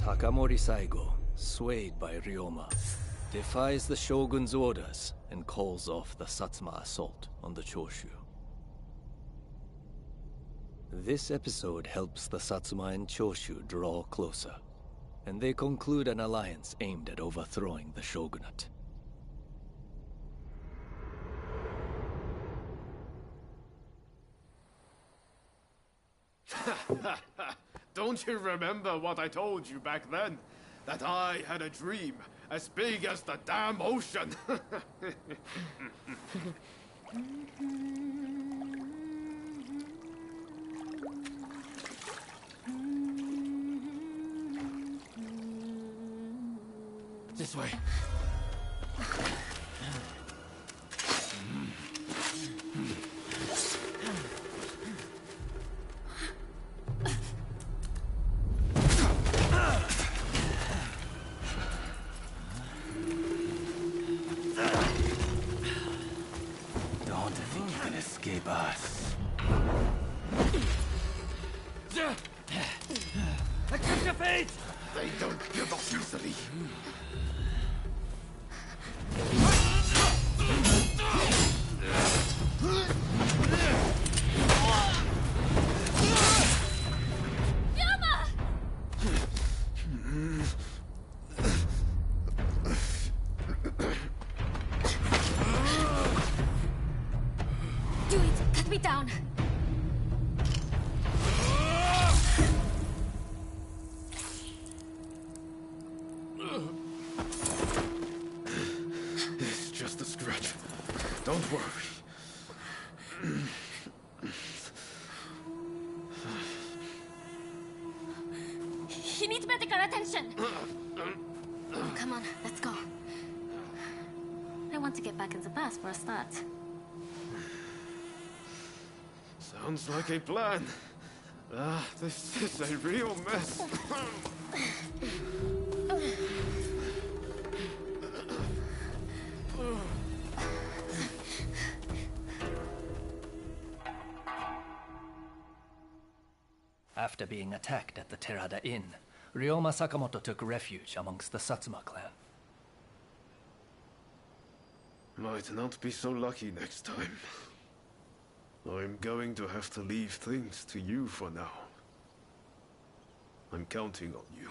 Takamori Saigo, swayed by Ryoma, defies the Shogun's orders and calls off the Satsuma assault on the Choshu. This episode helps the Satsuma and Choshu draw closer, and they conclude an alliance aimed at overthrowing the shogunate. Don't you remember what I told you back then? That I had a dream as big as the damn ocean. This way. Escape us. Accept your fate! They don't give up easily. Do it! Cut me down! It's just a scratch. Don't worry. He needs medical attention! Come on, let's go. I want to get back in the past for a start. Sounds like a plan. This is a real mess. After being attacked at the Terada Inn, Ryoma Sakamoto took refuge amongst the Satsuma clan. Might not be so lucky next time. I'm going to have to leave things to you for now. I'm counting on you.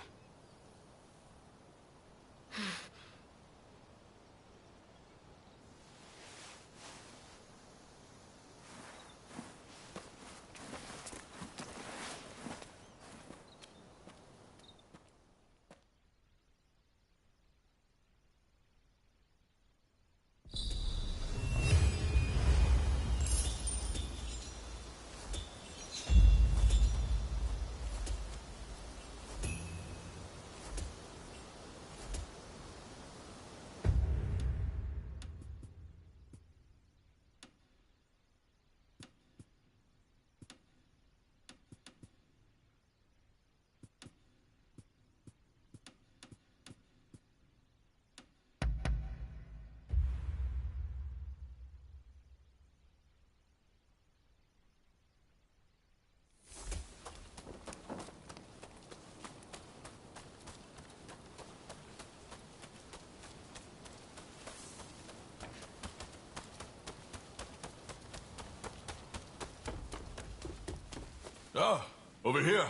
Ah, over here.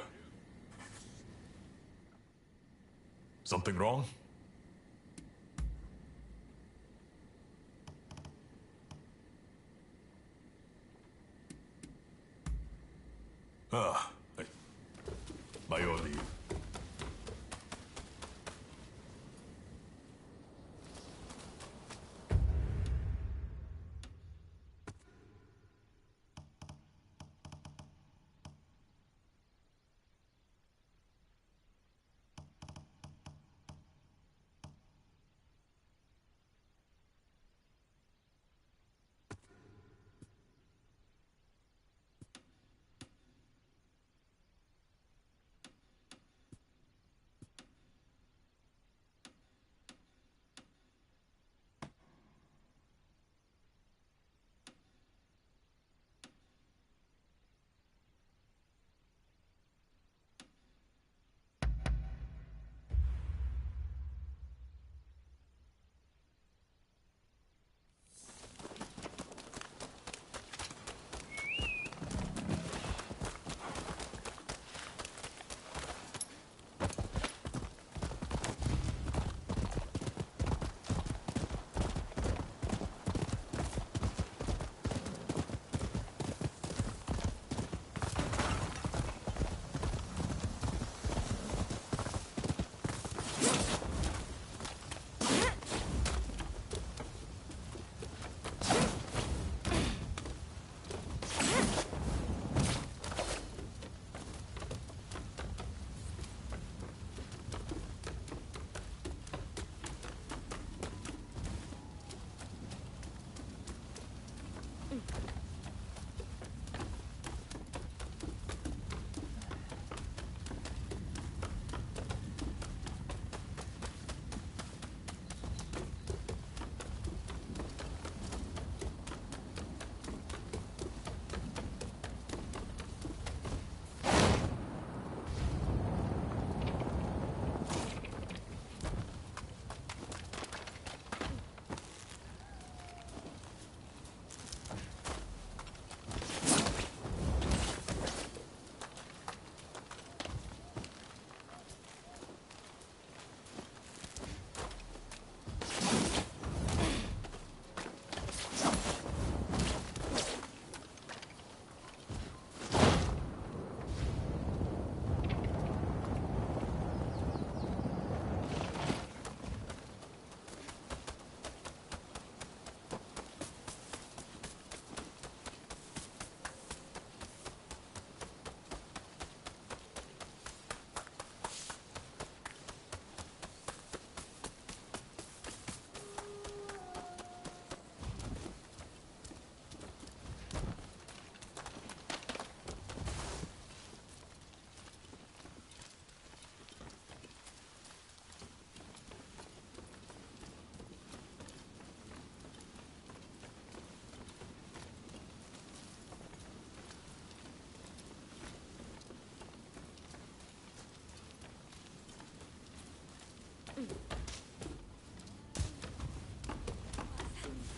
Something wrong? By your leave.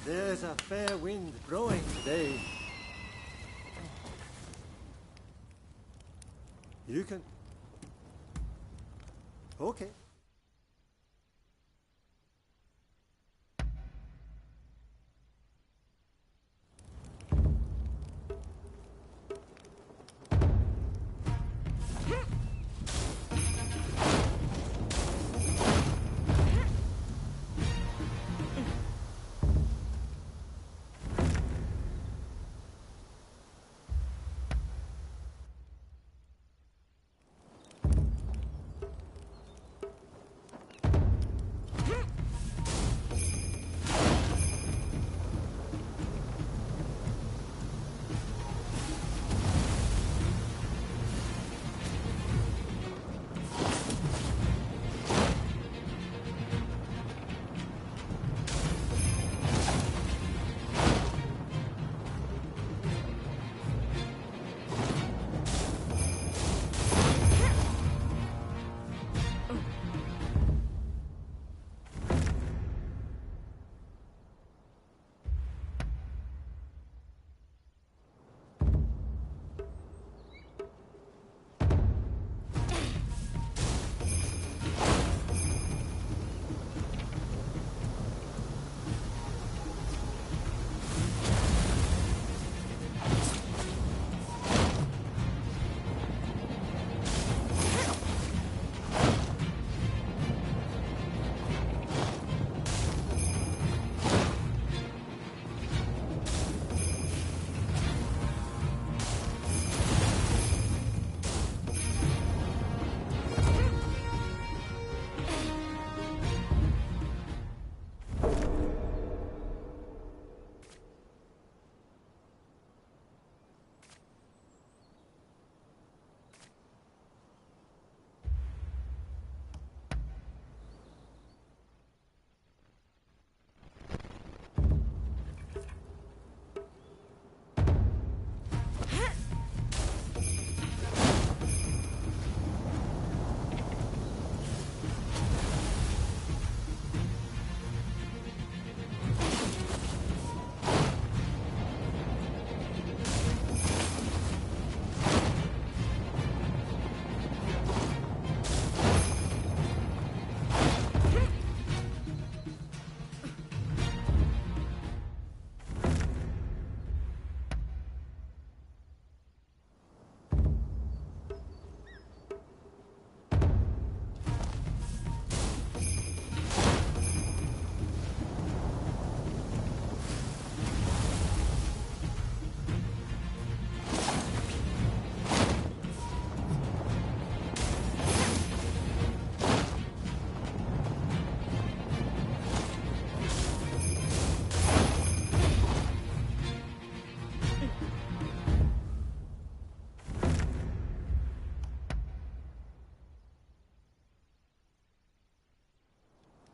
There's a fair wind blowing today. You can... Okay.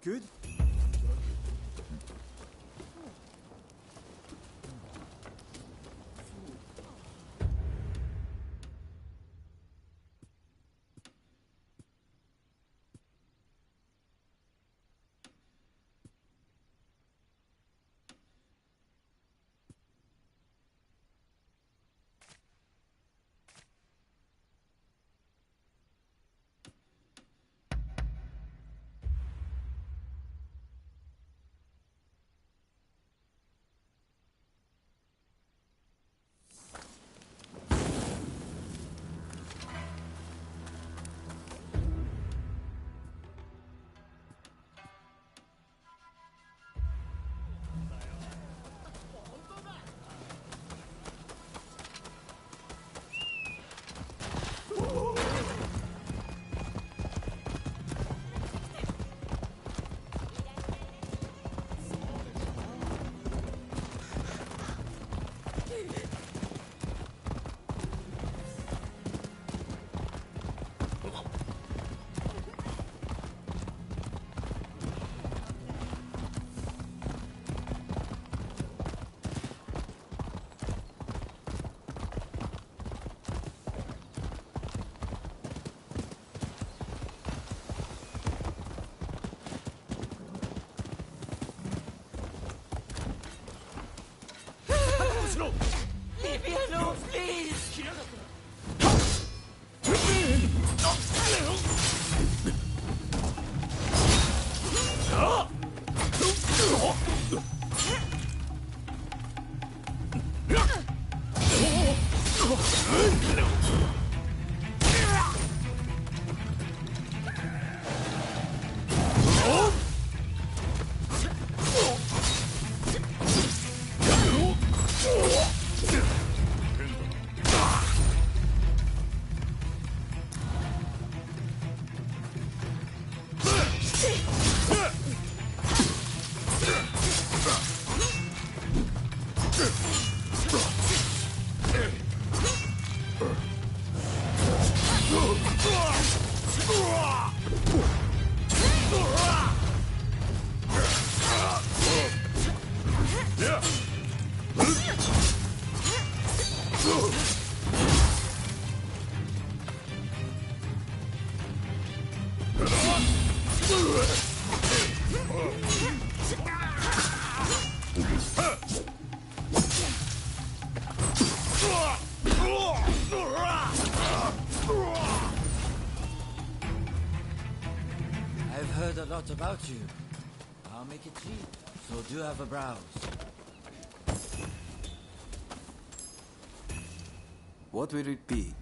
Good? Leave me alone, please! I've heard a lot about you. I'll make it cheap, so do have a browse. What will it be?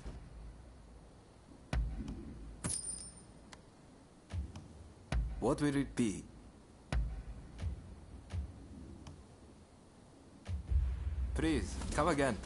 What will it be? Please, come again.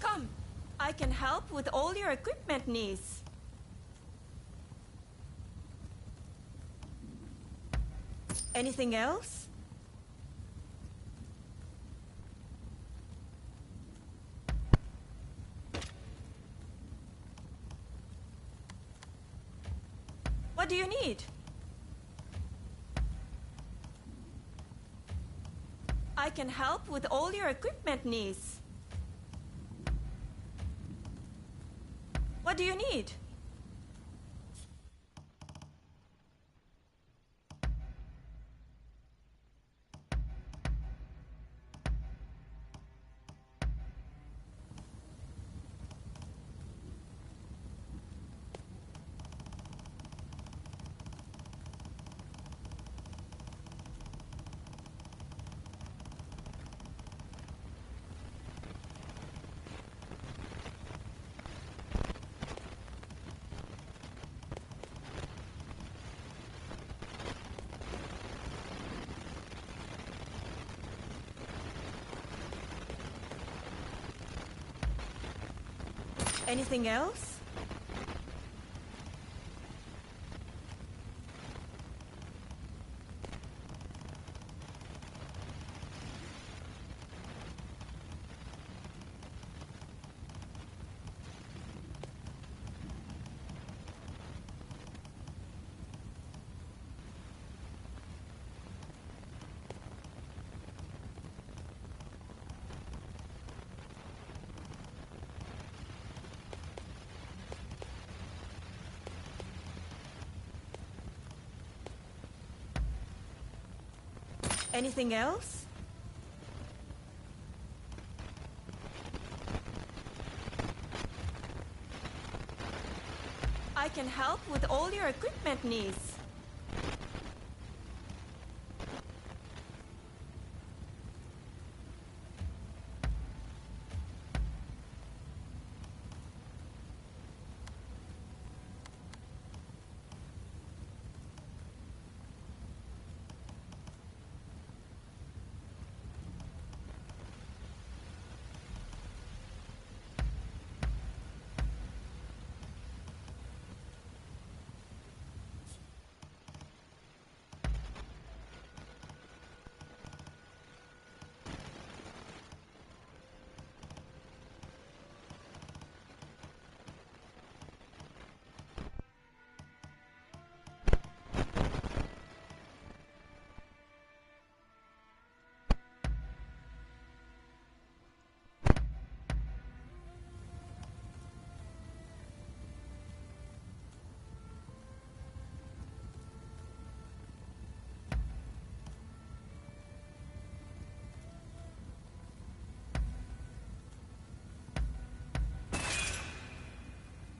Come. I can help with all your equipment needs. Anything else? What do you need? I can help with all your equipment needs. What do you need? Anything else? Anything else? I can help with all your equipment needs.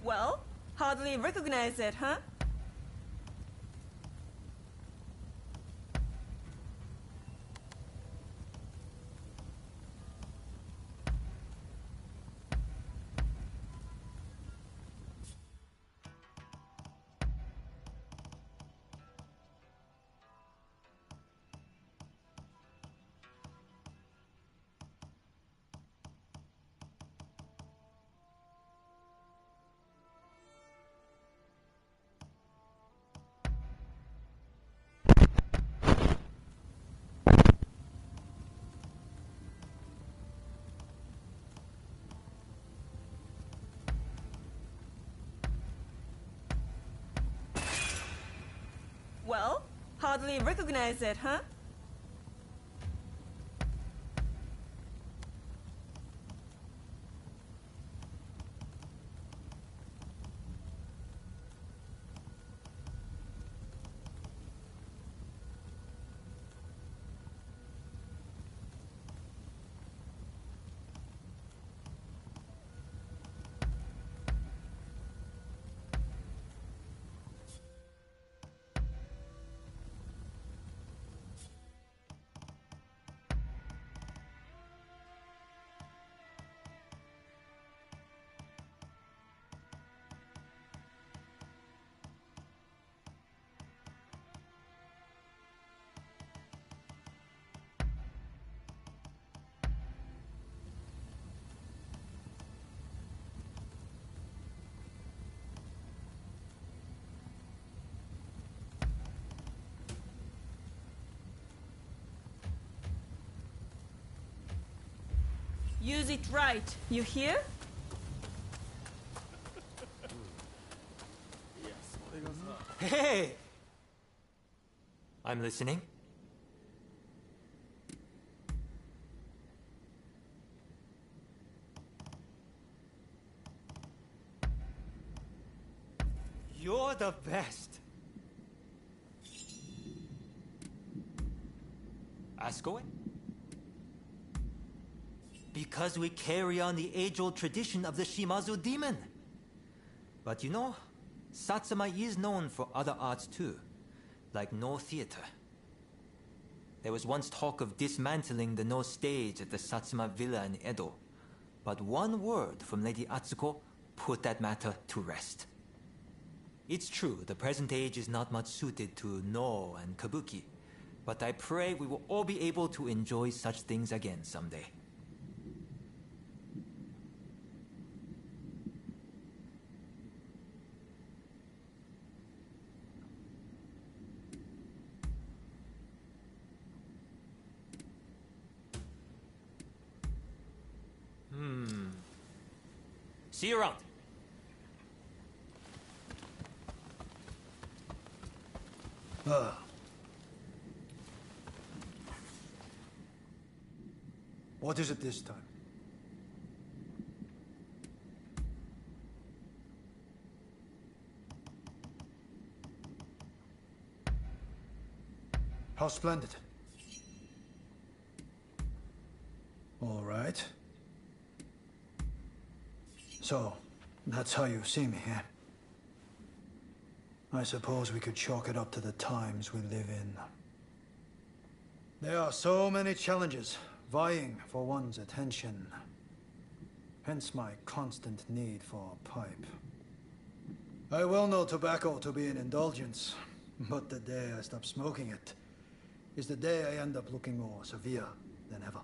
Well, hardly recognize it, huh? Well, hardly recognize it, huh? Use it right, you hear? Hey! I'm listening. You're the best. Asuko? Because we carry on the age-old tradition of the Shimazu demon. But you know, Satsuma is known for other arts too, like No theater. There was once talk of dismantling the No stage at the Satsuma Villa in Edo, but one word from Lady Atsuko put that matter to rest. It's true, the present age is not much suited to No and Kabuki, but I pray we will all be able to enjoy such things again someday. See you around. What is it this time? How splendid. All right. So, that's how you see me, eh? I suppose we could chalk it up to the times we live in. There are so many challenges vying for one's attention. Hence my constant need for a pipe. I well know tobacco to be an indulgence, but the day I stop smoking it is the day I end up looking more severe than ever.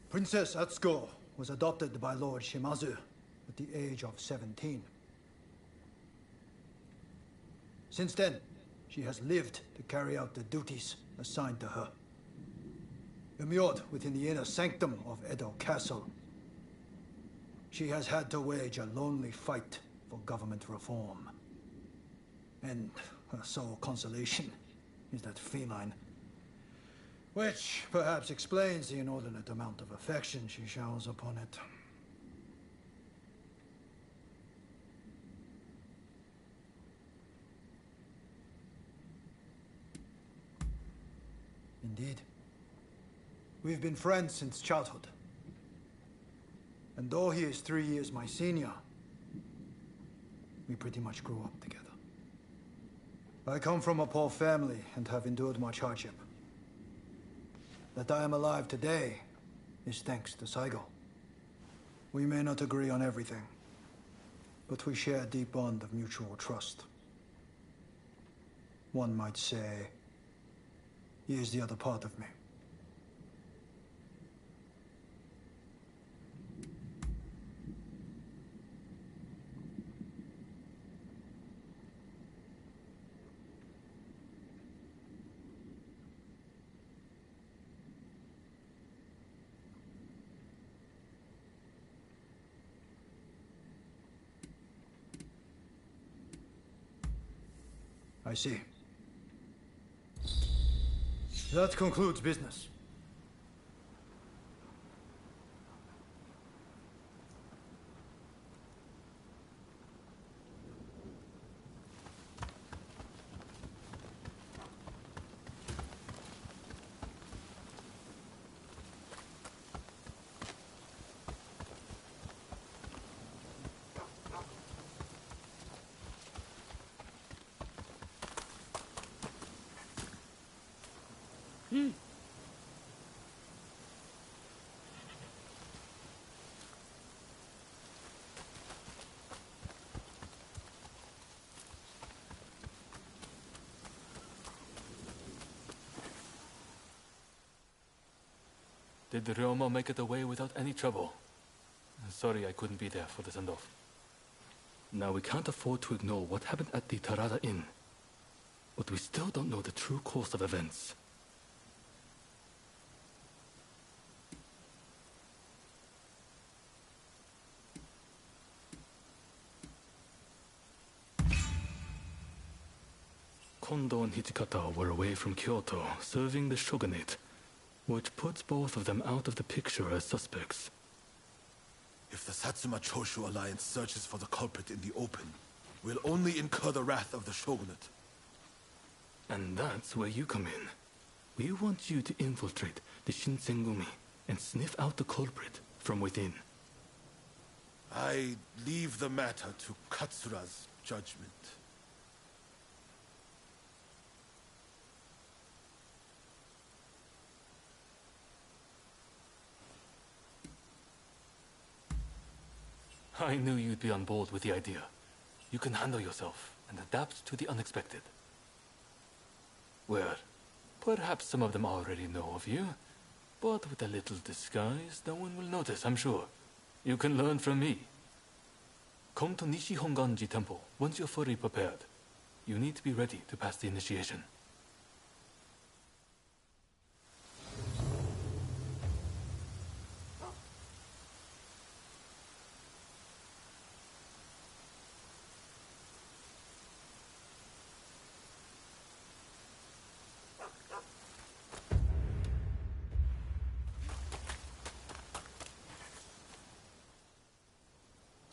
Princess Atsuko was adopted by Lord Shimazu at the age of 17. Since then, she has lived to carry out the duties assigned to her. Immured within the inner sanctum of Edo Castle, she has had to wage a lonely fight for government reform. And her sole consolation is that feline, which perhaps explains the inordinate amount of affection she showers upon it. Indeed. We've been friends since childhood. And though he is 3 years my senior, we pretty much grew up together. I come from a poor family and have endured much hardship. That I am alive today is thanks to Saigo. We may not agree on everything, but we share a deep bond of mutual trust. One might say, he is the other part of me. I see. That concludes business. Did Ryoma make it away without any trouble? Sorry I couldn't be there for the send-off. Now we can't afford to ignore what happened at the Tarada Inn. But we still don't know the true course of events. Kondo and Hijikata were away from Kyoto, serving the shogunate, which puts both of them out of the picture as suspects. If the Satsuma Choshu alliance searches for the culprit in the open, we'll only incur the wrath of the shogunate. And that's where you come in. We want you to infiltrate the Shinsengumi and sniff out the culprit from within. I leave the matter to Katsura's judgment. I knew you'd be on board with the idea. You can handle yourself and adapt to the unexpected. Well, perhaps some of them already know of you, but with a little disguise, no one will notice, I'm sure. You can learn from me. Come to Nishi Honganji Temple once you're fully prepared. You need to be ready to pass the initiation.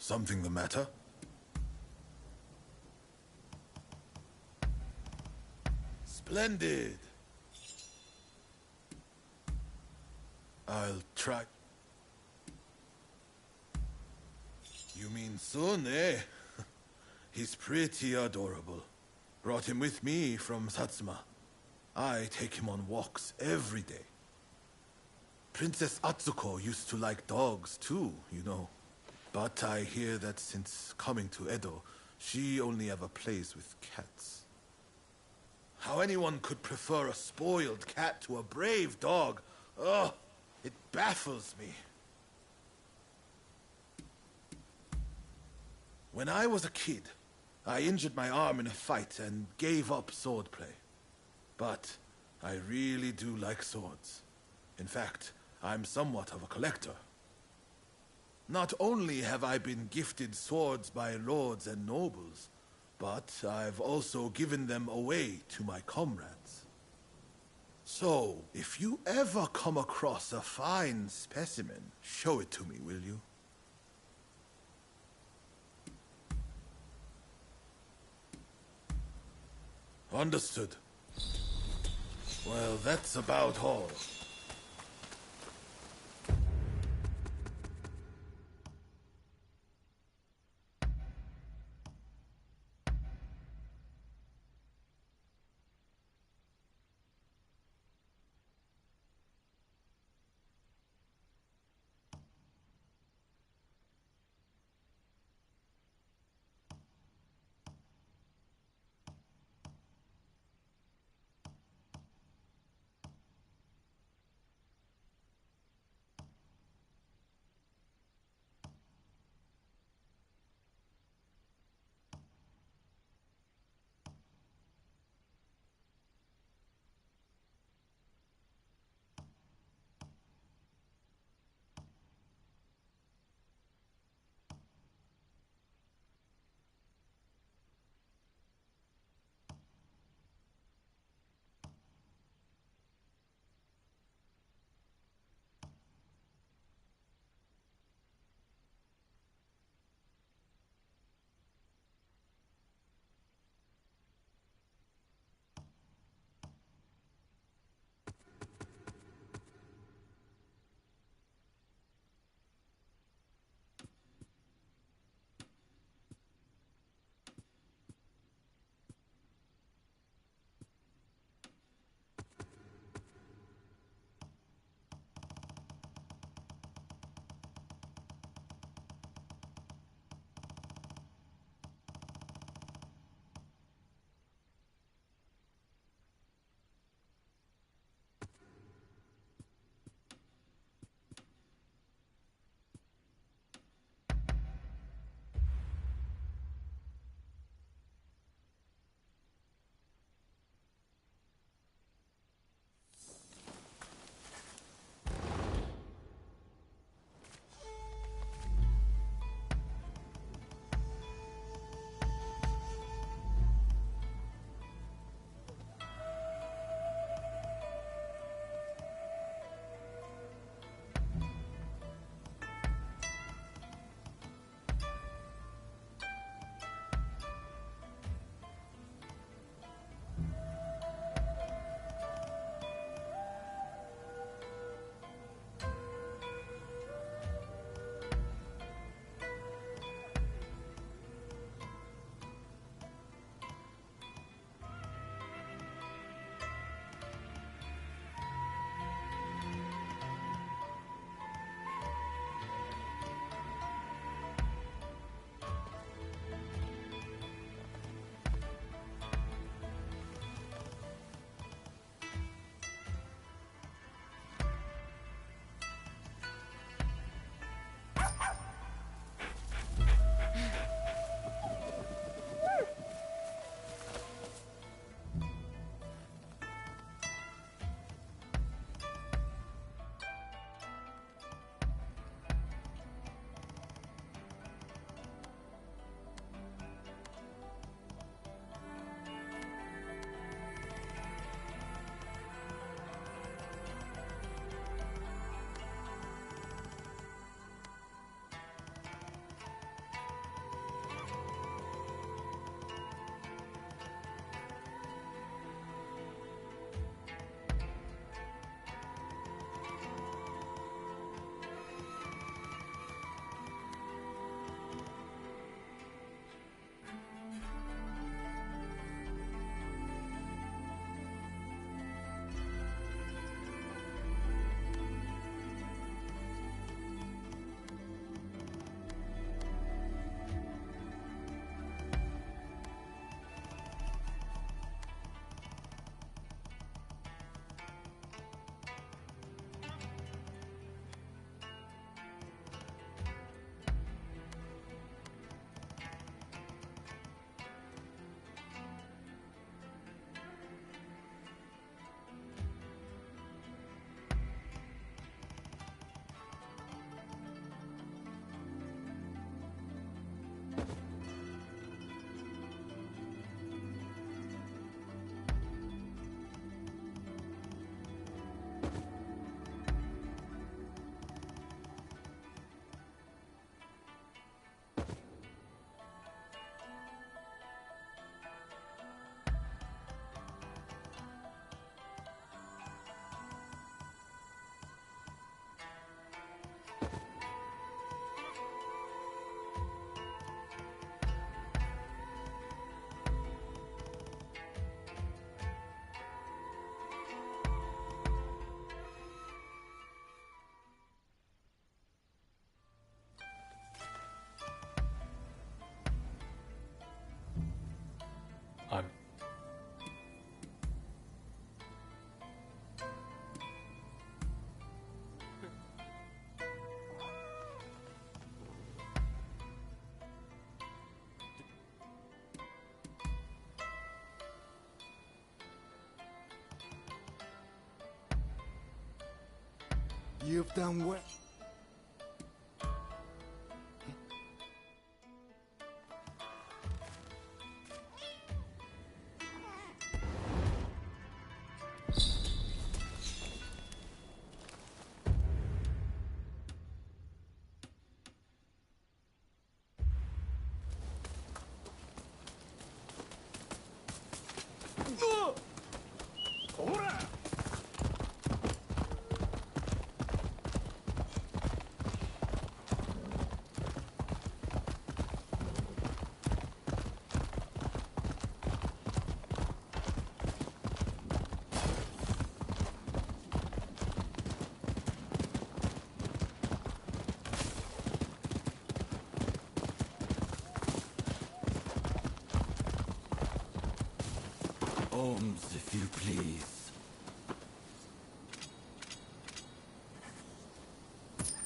Something the matter? Splendid. I'll try. You mean Sun, eh? He's pretty adorable. Brought him with me from Satsuma. I take him on walks every day. Princess Atsuko used to like dogs too, you know. But I hear that since coming to Edo, she only ever plays with cats. How anyone could prefer a spoiled cat to a brave dog, ugh, it baffles me. When I was a kid, I injured my arm in a fight and gave up swordplay. But I really do like swords. In fact, I'm somewhat of a collector. Not only have I been gifted swords by lords and nobles, but I've also given them away to my comrades. So, if you ever come across a fine specimen, show it to me, will you? Understood. Well, that's about all. You've done well. Ohms, if you please.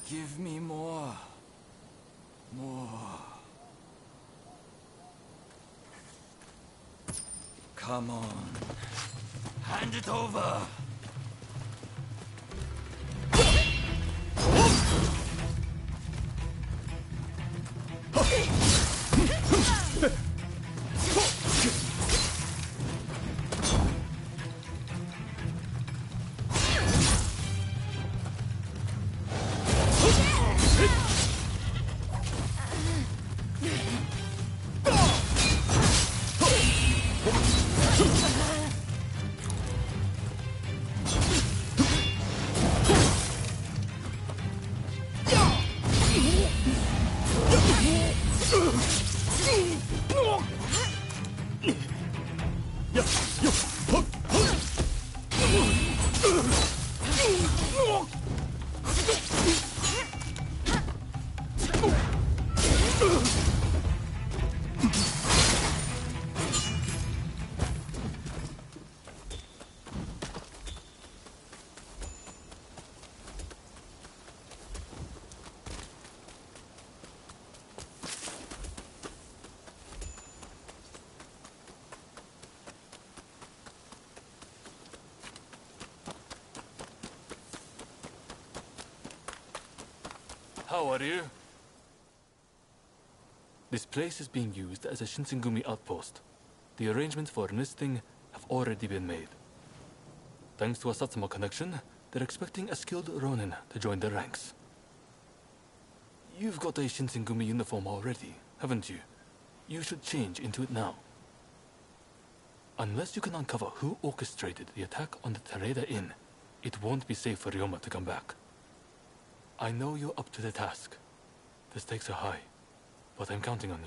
Give me more. More. Come on. Hand it over. How are you? This place is being used as a Shinsengumi outpost. The arrangements for enlisting have already been made. Thanks to a Satsuma connection, they're expecting a skilled Ronin to join their ranks. You've got a Shinsengumi uniform already, haven't you? You should change into it now. Unless you can uncover who orchestrated the attack on the Tereda Inn, it won't be safe for Ryoma to come back. I know you're up to the task. The stakes are high, but I'm counting on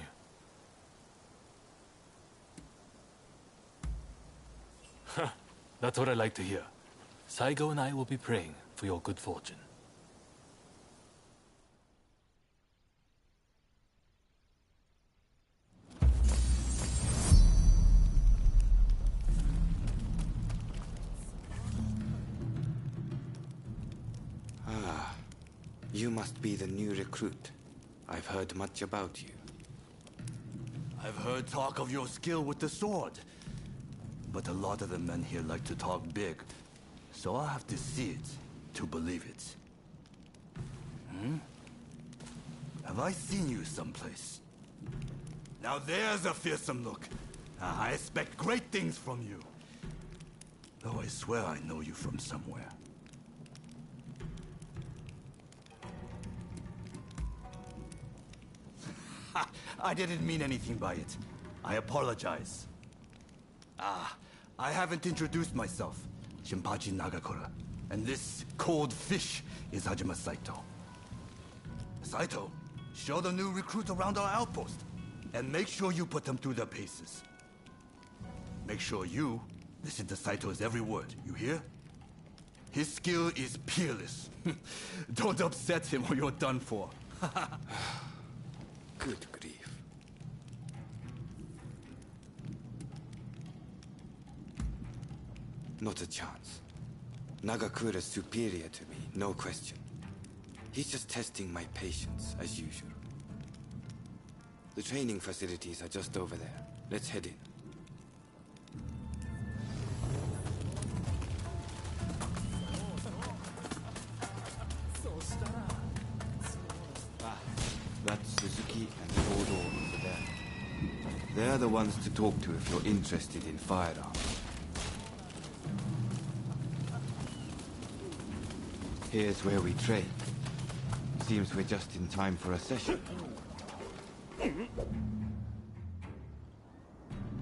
you. That's what I like to hear. Saigo and I will be praying for your good fortune. Ah, you must be the new recruit. I've heard much about you. I've heard talk of your skill with the sword. But a lot of the men here like to talk big. So I'll have to see it to believe it. Hmm? Have I seen you someplace? Now there's a fearsome look. I expect great things from you. Though I swear I know you from somewhere. I didn't mean anything by it. I apologize. I haven't introduced myself. Shinpachi Nagakura. And this cold fish is Hajime Saito. Saito, show the new recruits around our outpost. And make sure you put them through their paces. Make sure you listen to Saito's every word, you hear? His skill is peerless. Don't upset him or you're done for. Good grief. Not a chance. Nagakura's superior to me, no question. He's just testing my patience, as usual. The training facilities are just over there. Let's head in. That's Suzuki and Odo over there. They're the ones to talk to if you're interested in firearms. Here's where we trade. Seems we're just in time for a session.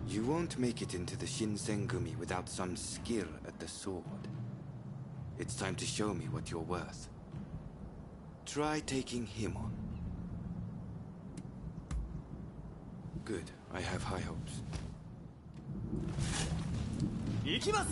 You won't make it into the Shinsengumi without some skill at the sword. It's time to show me what you're worth. Try taking him on. Good. I have high hopes. 行きます。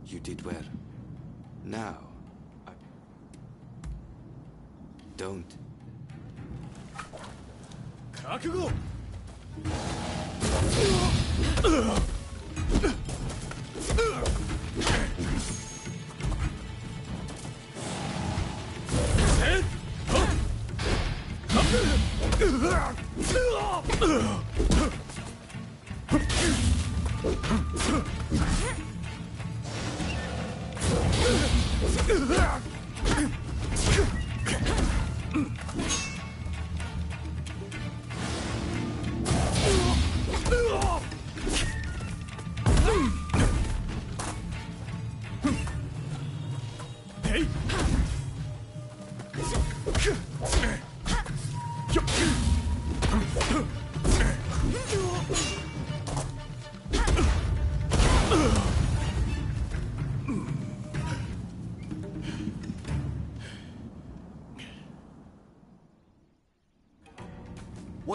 You did well. Now, don't. 覚悟。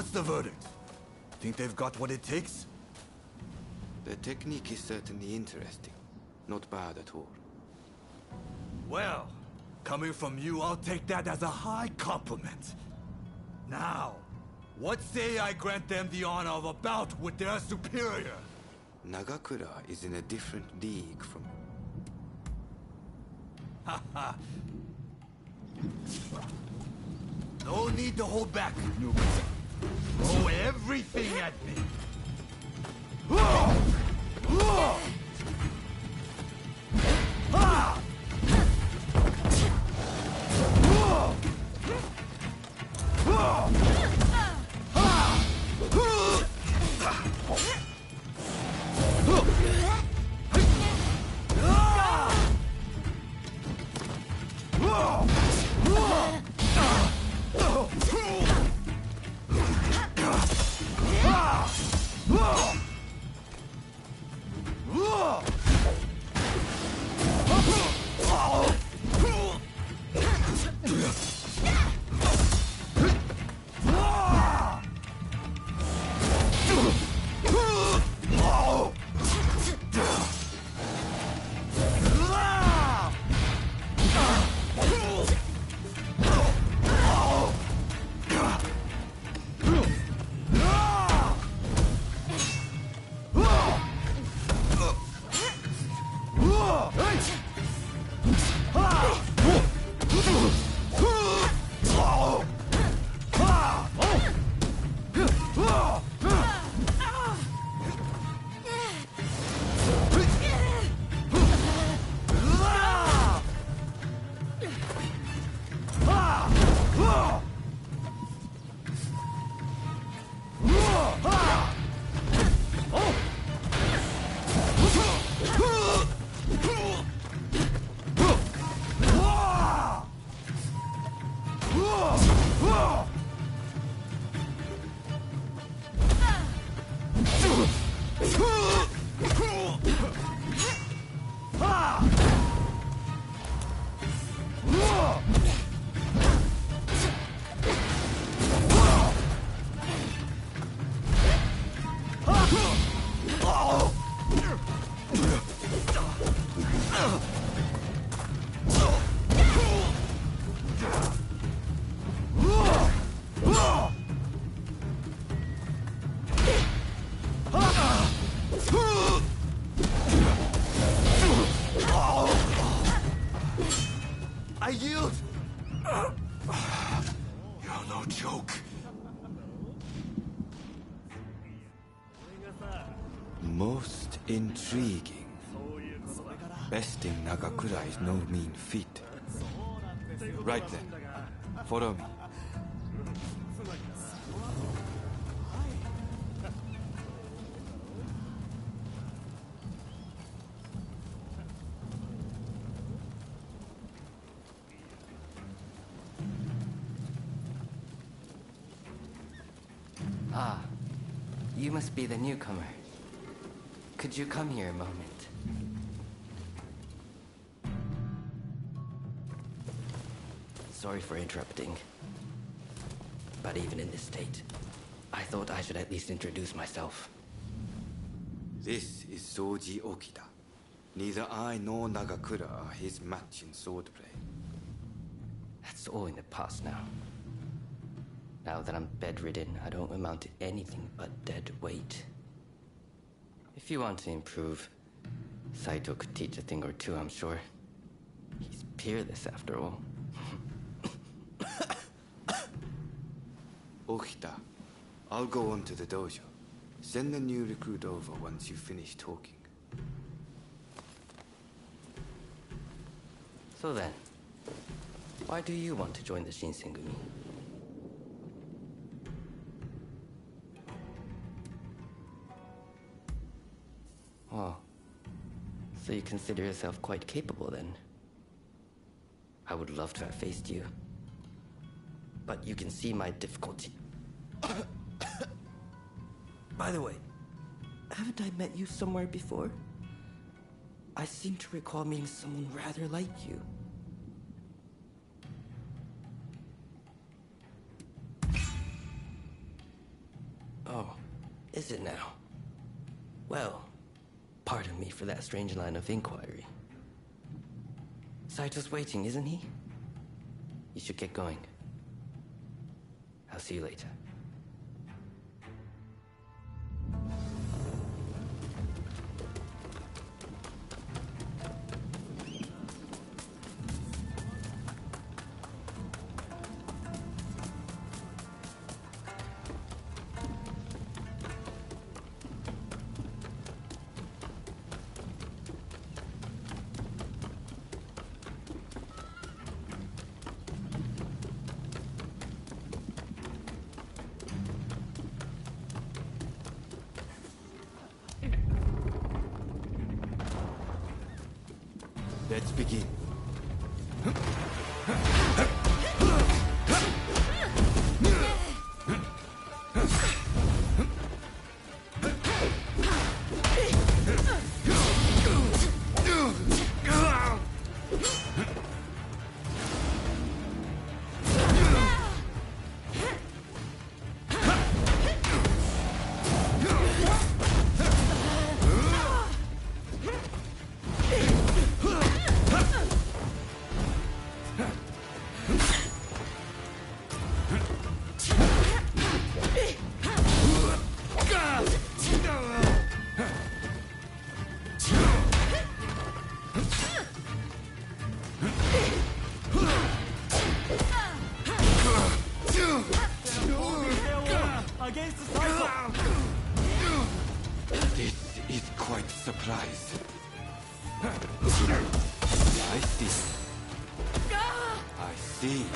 What's the verdict? Think they've got what it takes? The technique is certainly interesting. Not bad at all. Well, coming from you, I'll take that as a high compliment. Now, what say I grant them the honor of a bout with their superior? Nagakura is in a different league from... Haha. No need to hold back, newbie. Throw everything at me. joke. Most intriguing. Besting Nagakura is no mean feat. Right then, follow me. Ah, you must be the newcomer. Could you come here a moment? Sorry for interrupting. But even in this state, I thought I should at least introduce myself. This is Soji Okida. Neither I nor Nagakura are his match in swordplay. That's all in the past now. Now that I'm bedridden, I don't amount to anything but dead weight. If you want to improve, Saito could teach a thing or two, I'm sure. He's peerless after all. Okida, I'll go on to the dojo. Send the new recruit over once you finish talking. So then, why do you want to join the Shinsengumi? Oh, so you consider yourself quite capable then? I would love to have faced you. But you can see my difficulty. By the way, haven't I met you somewhere before? I seem to recall meeting someone rather like you. Oh, is it now? Well, pardon me for that strange line of inquiry. Saito's waiting, isn't he? You should get going. I'll see you later. Let's begin. This is quite a surprise. I see. I see.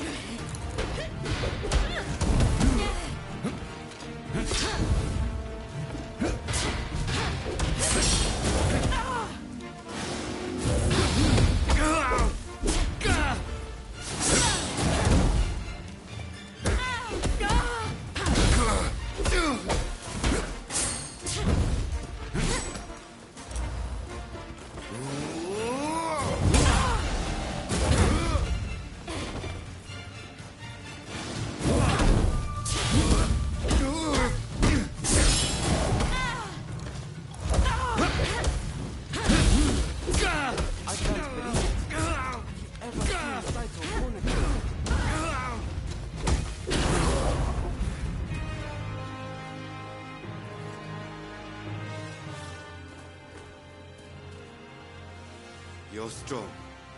You're strong,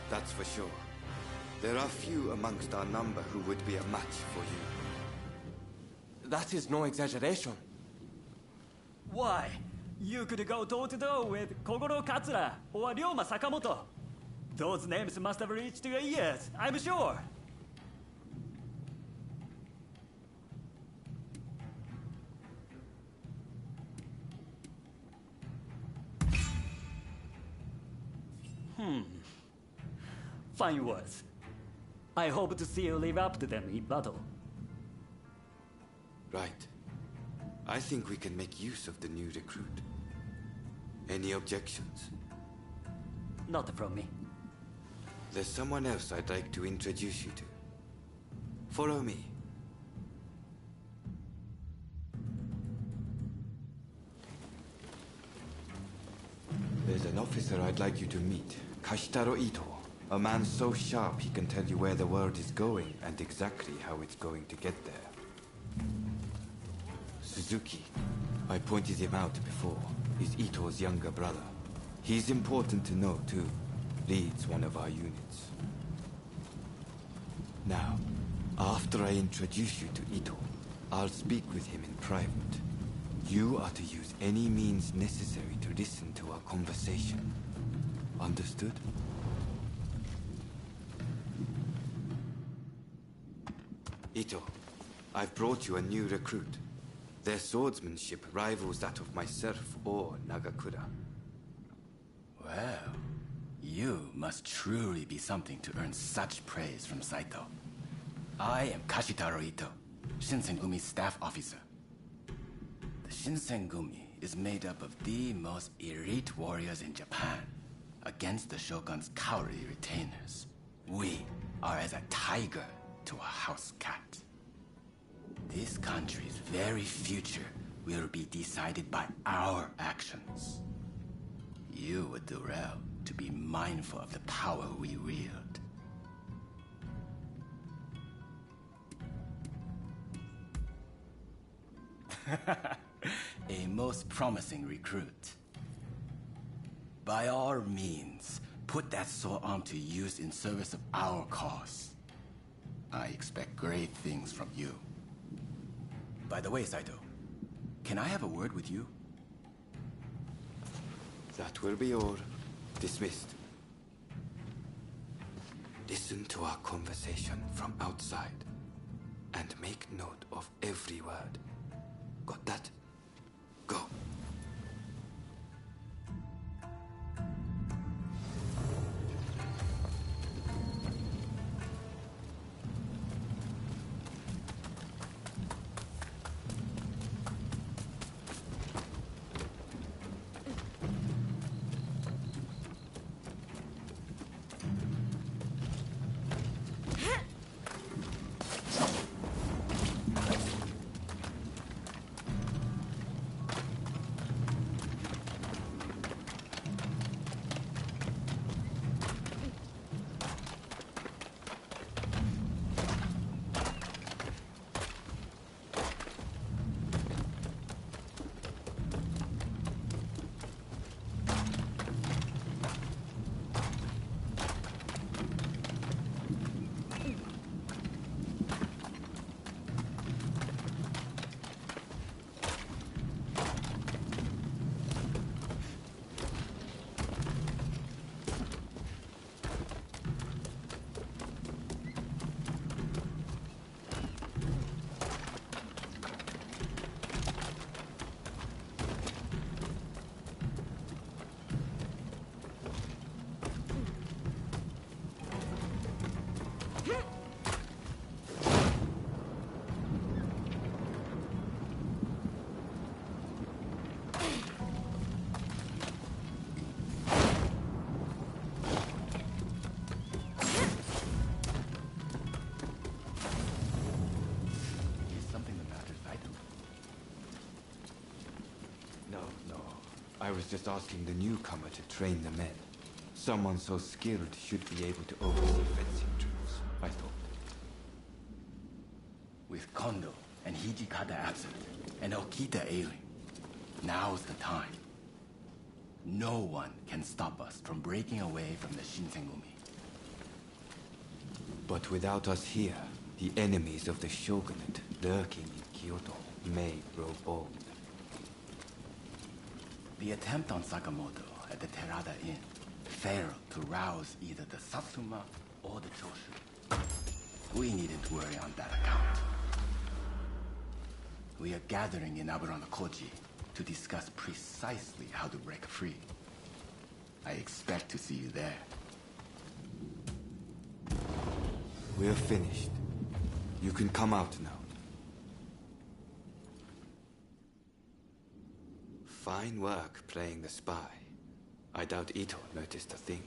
that's for sure. There are few amongst our number who would be a match for you. That is no exaggeration. Why? You could go door to door with Kogoro Katsura or Ryoma Sakamoto. Those names must have reached your ears, I'm sure. Fine words. I hope to see you live up to them in battle. Right. I think we can make use of the new recruit. Any objections? Not from me. There's someone else I'd like to introduce you to. Follow me. There's an officer I'd like you to meet. Kashitaro Ito. A man so sharp he can tell you where the world is going and exactly how it's going to get there. Suzuki. I pointed him out before. Is Ito's younger brother. He's important to know, too. Leads one of our units. Now, after I introduce you to Ito, I'll speak with him in private. You are to use any means necessary to listen to our conversation. Understood? Ito, I've brought you a new recruit. Their swordsmanship rivals that of myself or Nagakura. Well, you must truly be something to earn such praise from Saito. I am Kashitaro Ito, Shinsengumi's staff officer. The Shinsengumi is made up of the most elite warriors in Japan against the Shogun's cowardly retainers. We are as a tiger to a house cat. This country's very future will be decided by our actions. You would do well to be mindful of the power we wield. A most promising recruit. By all means, put that sword arm to use in service of our cause. I expect great things from you. By the way, Saito, can I have a word with you? That will be all. Dismissed. Listen to our conversation from outside and make note of every word. Got that? Go. I was just asking the newcomer to train the men. Someone so skilled should be able to oversee fencing drills, I thought. With Kondo and Hijikata absent, and Okita ailing, now's the time. No one can stop us from breaking away from the Shinsengumi. But without us here, the enemies of the shogunate lurking in Kyoto may grow bold. The attempt on Sakamoto at the Terada Inn failed to rouse either the Satsuma or the Choshu. We needn't worry on that account. We are gathering in Aburanokoji to discuss precisely how to break free. I expect to see you there. We're finished. You can come out now. Fine work playing the spy. I doubt Ito noticed a thing.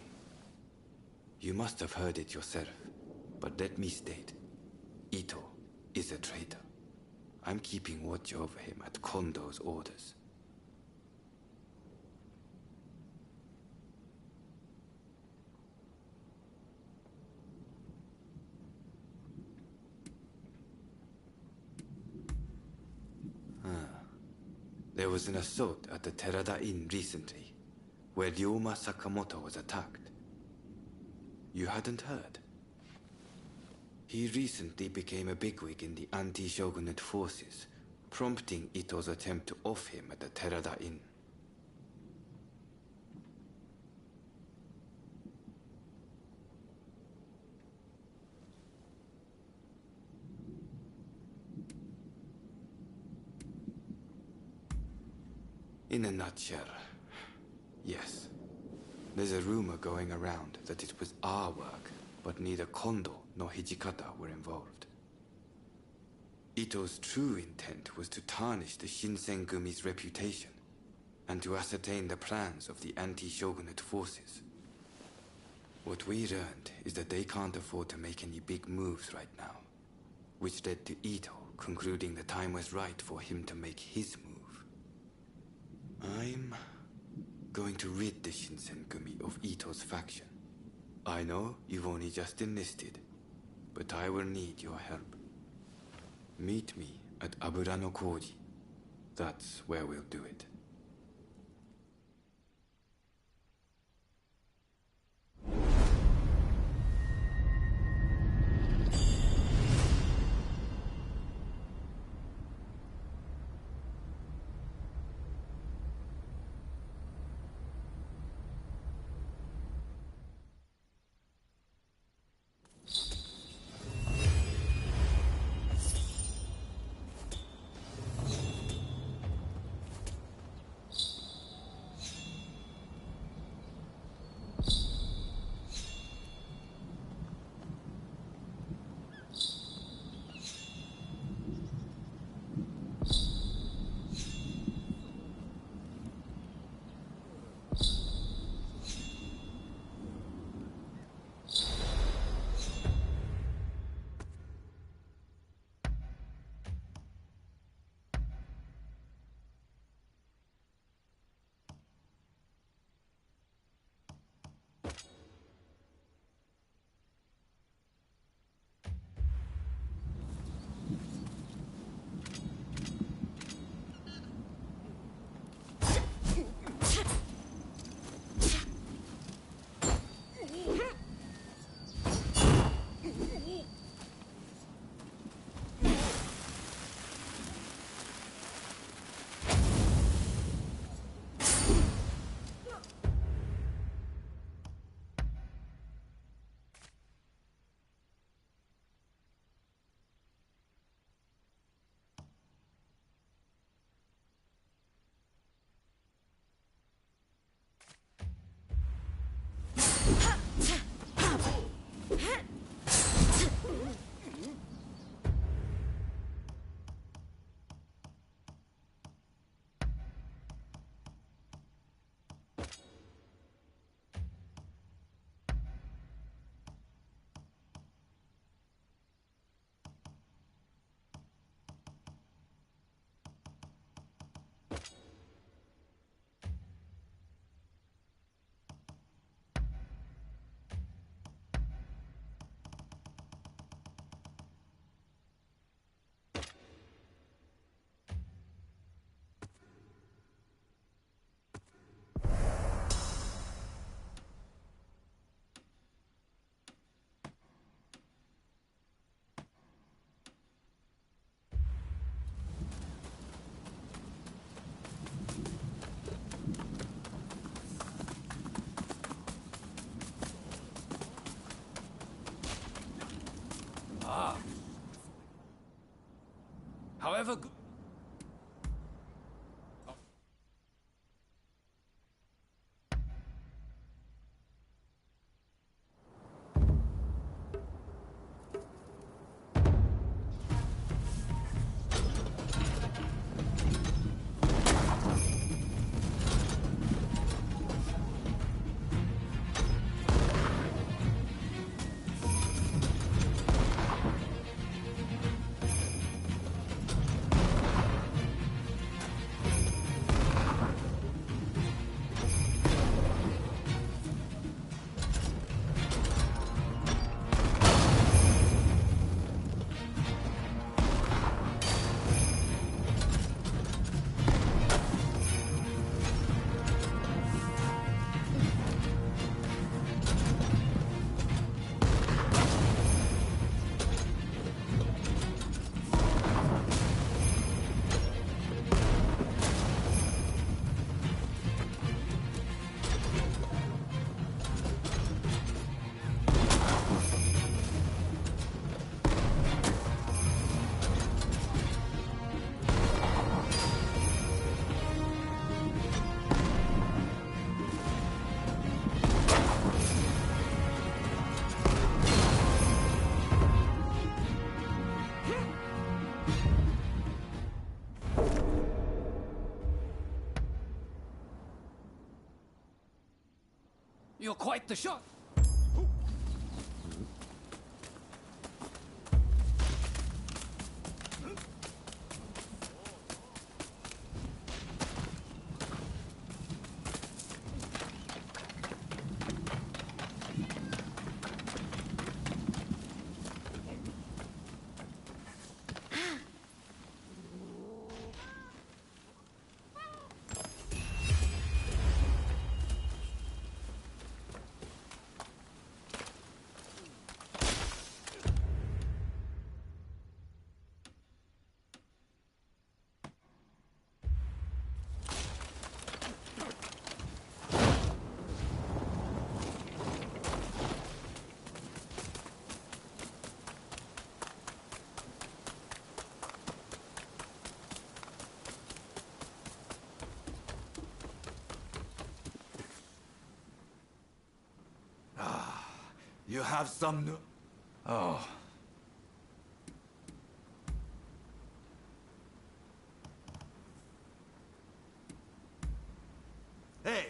You must have heard it yourself, but let me state, Ito is a traitor. I'm keeping watch over him at Kondo's orders. There was an assault at the Terada Inn recently, where Ryoma Sakamoto was attacked. You hadn't heard? He recently became a bigwig in the anti-shogunate forces, prompting Ito's attempt to off him at the Terada Inn. In a nutshell, yes. There's a rumor going around that it was our work, but neither Kondo nor Hijikata were involved. Ito's true intent was to tarnish the Shinsengumi's reputation, and to ascertain the plans of the anti-shogunate forces. What we learned is that they can't afford to make any big moves right now, which led to Ito concluding the time was right for him to make his move. I'm going to rid the Shinsengumi of Ito's faction. I know you've only just enlisted, but I will need your help. Meet me at Aburanokoji. That's where we'll do it. However you're quite the shot. You have some new... Oh. Hey!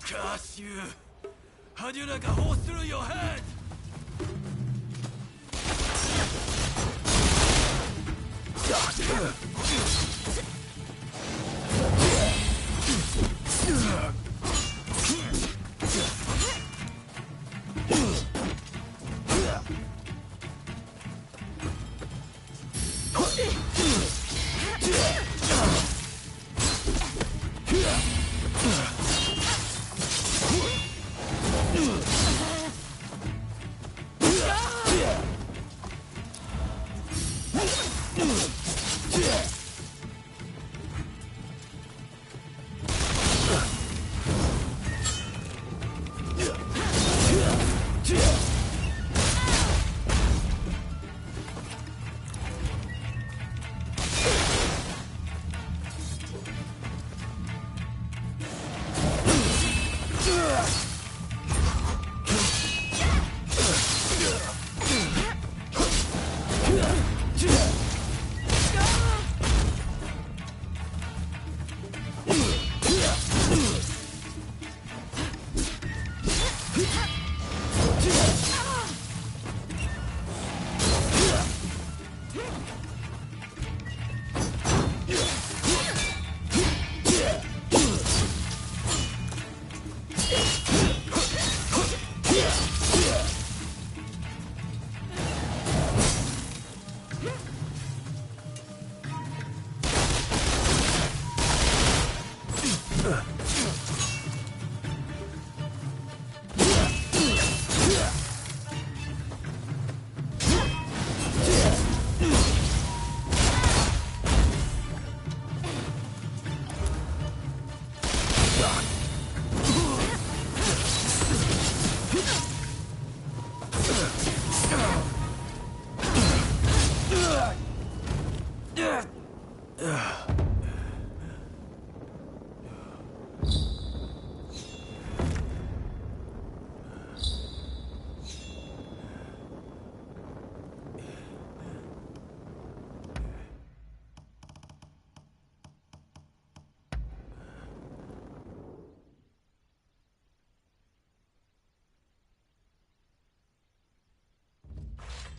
Curse you! How'd you like a horse through your head?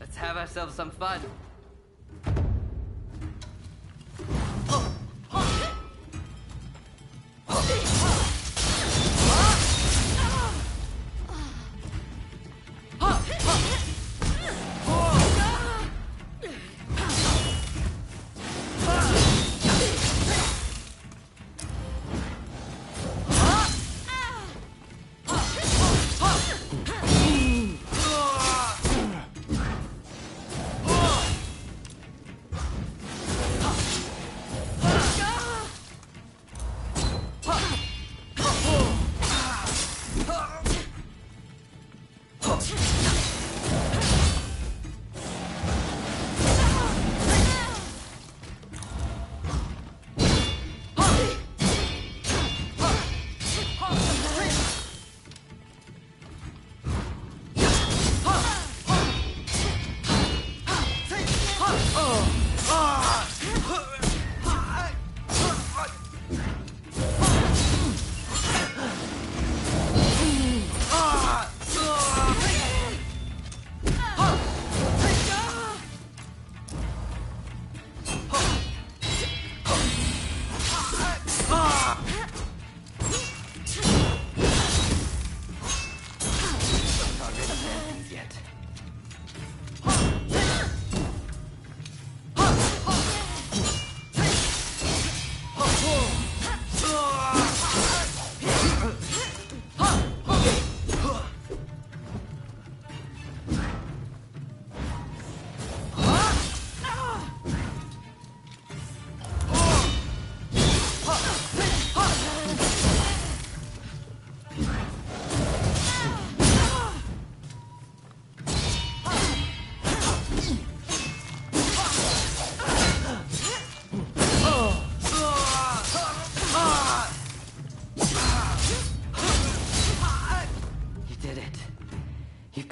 Let's have ourselves some fun.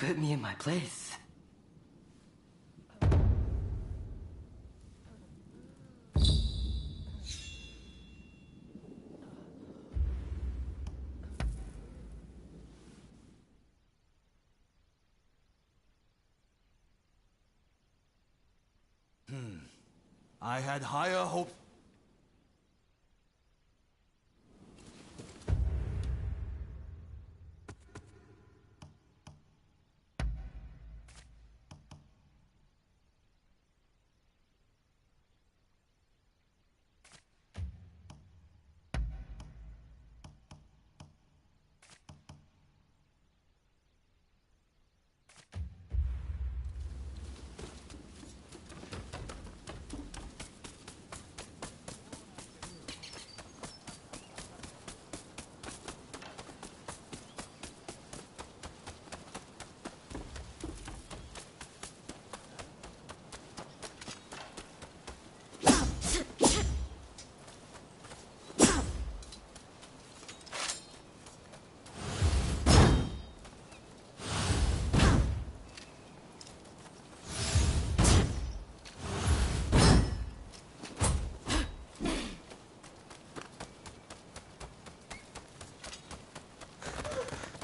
Put me in my place. I had higher hopes.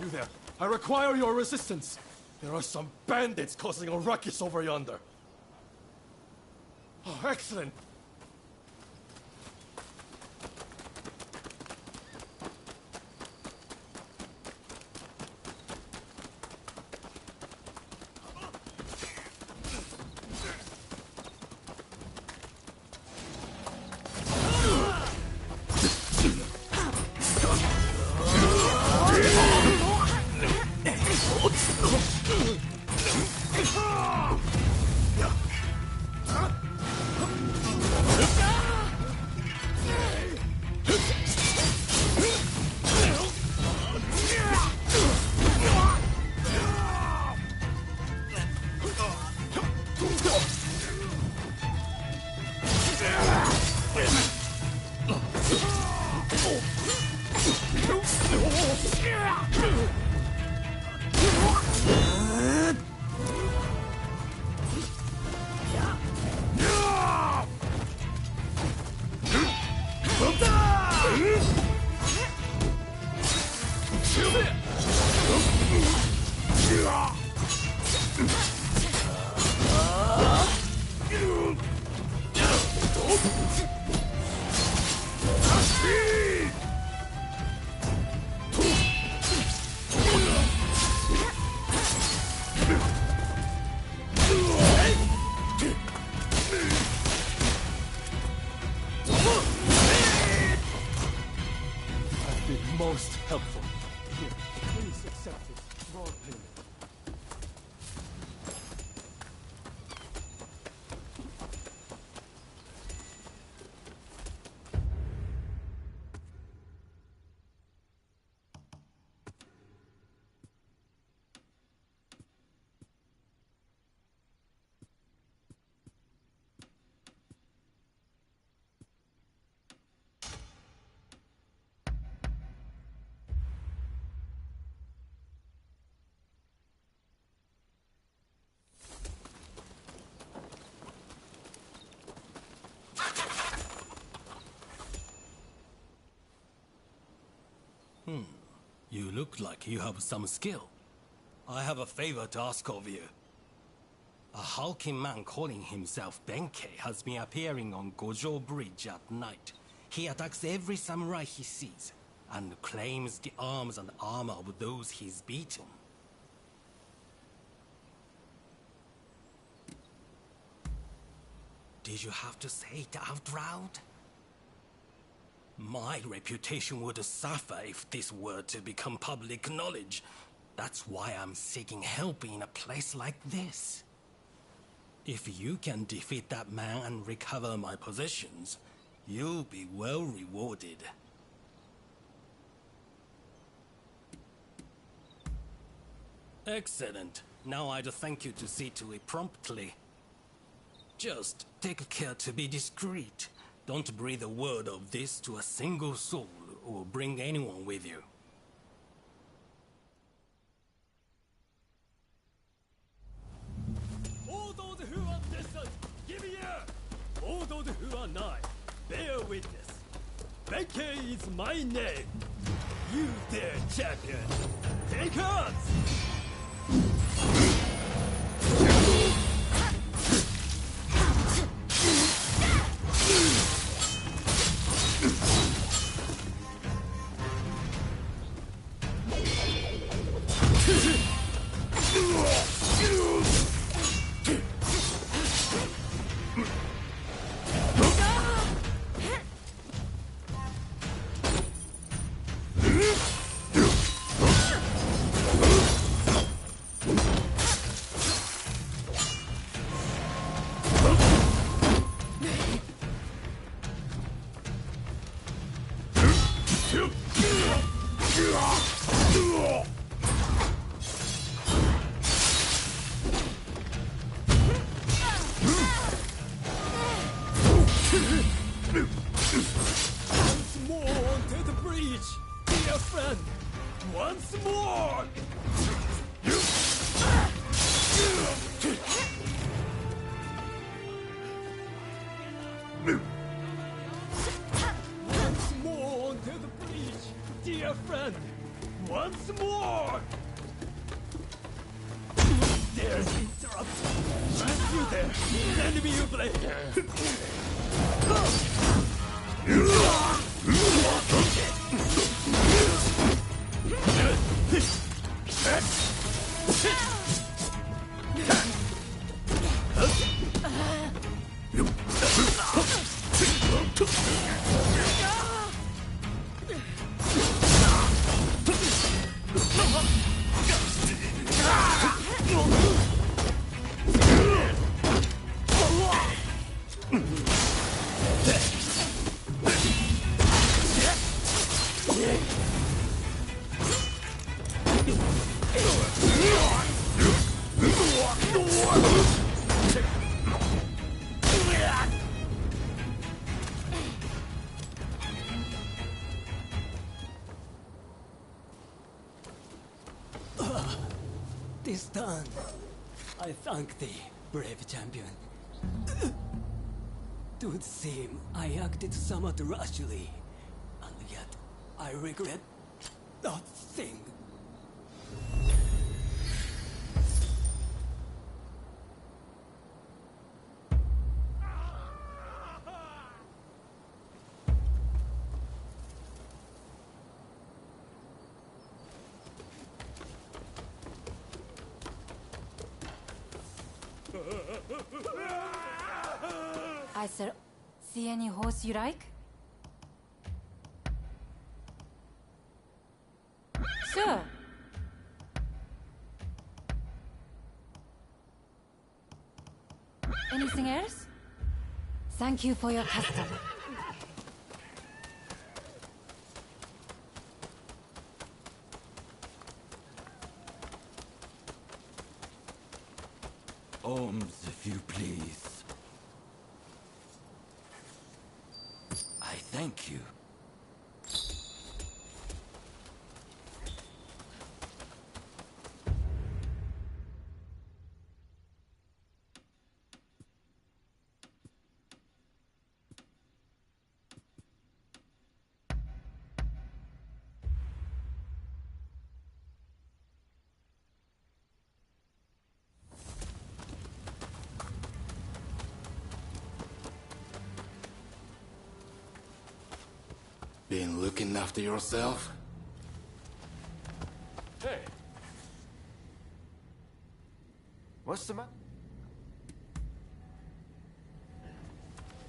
You there. I require your resistance. There are some bandits causing a ruckus over yonder. Oh, excellent. Most helpful. Here, please accept this small payment. You look like you have some skill. I have a favor to ask of you. A hulking man calling himself Benkei has been appearing on Gojo Bridge at night. He attacks every samurai he sees, and claims the arms and armor of those he's beaten. Did you have to say it out loud? My reputation would suffer if this were to become public knowledge. That's why I'm seeking help in a place like this. If you can defeat that man and recover my possessions, you'll be well rewarded. Excellent. Now I'd thank you to see to it promptly. Just take care to be discreet. Don't breathe a word of this to a single soul, or bring anyone with you. All those who are distant, give ear! All those who are nigh, bear witness. Benkei is my name. You there, champion. Take us! Once more onto the bridge, dear friend. Once more. Once more onto the bridge, dear friend. Once more. There's interruption. You there. Lend me your blade. This done, I thank thee, brave champion. Would seem I acted somewhat rashly, and yet I regret nothing. I said, see any horse you like? Sure. Anything else? Thank you for your custom. Alms, if you please. I thank you. Been looking after yourself? Hey! What's the matter?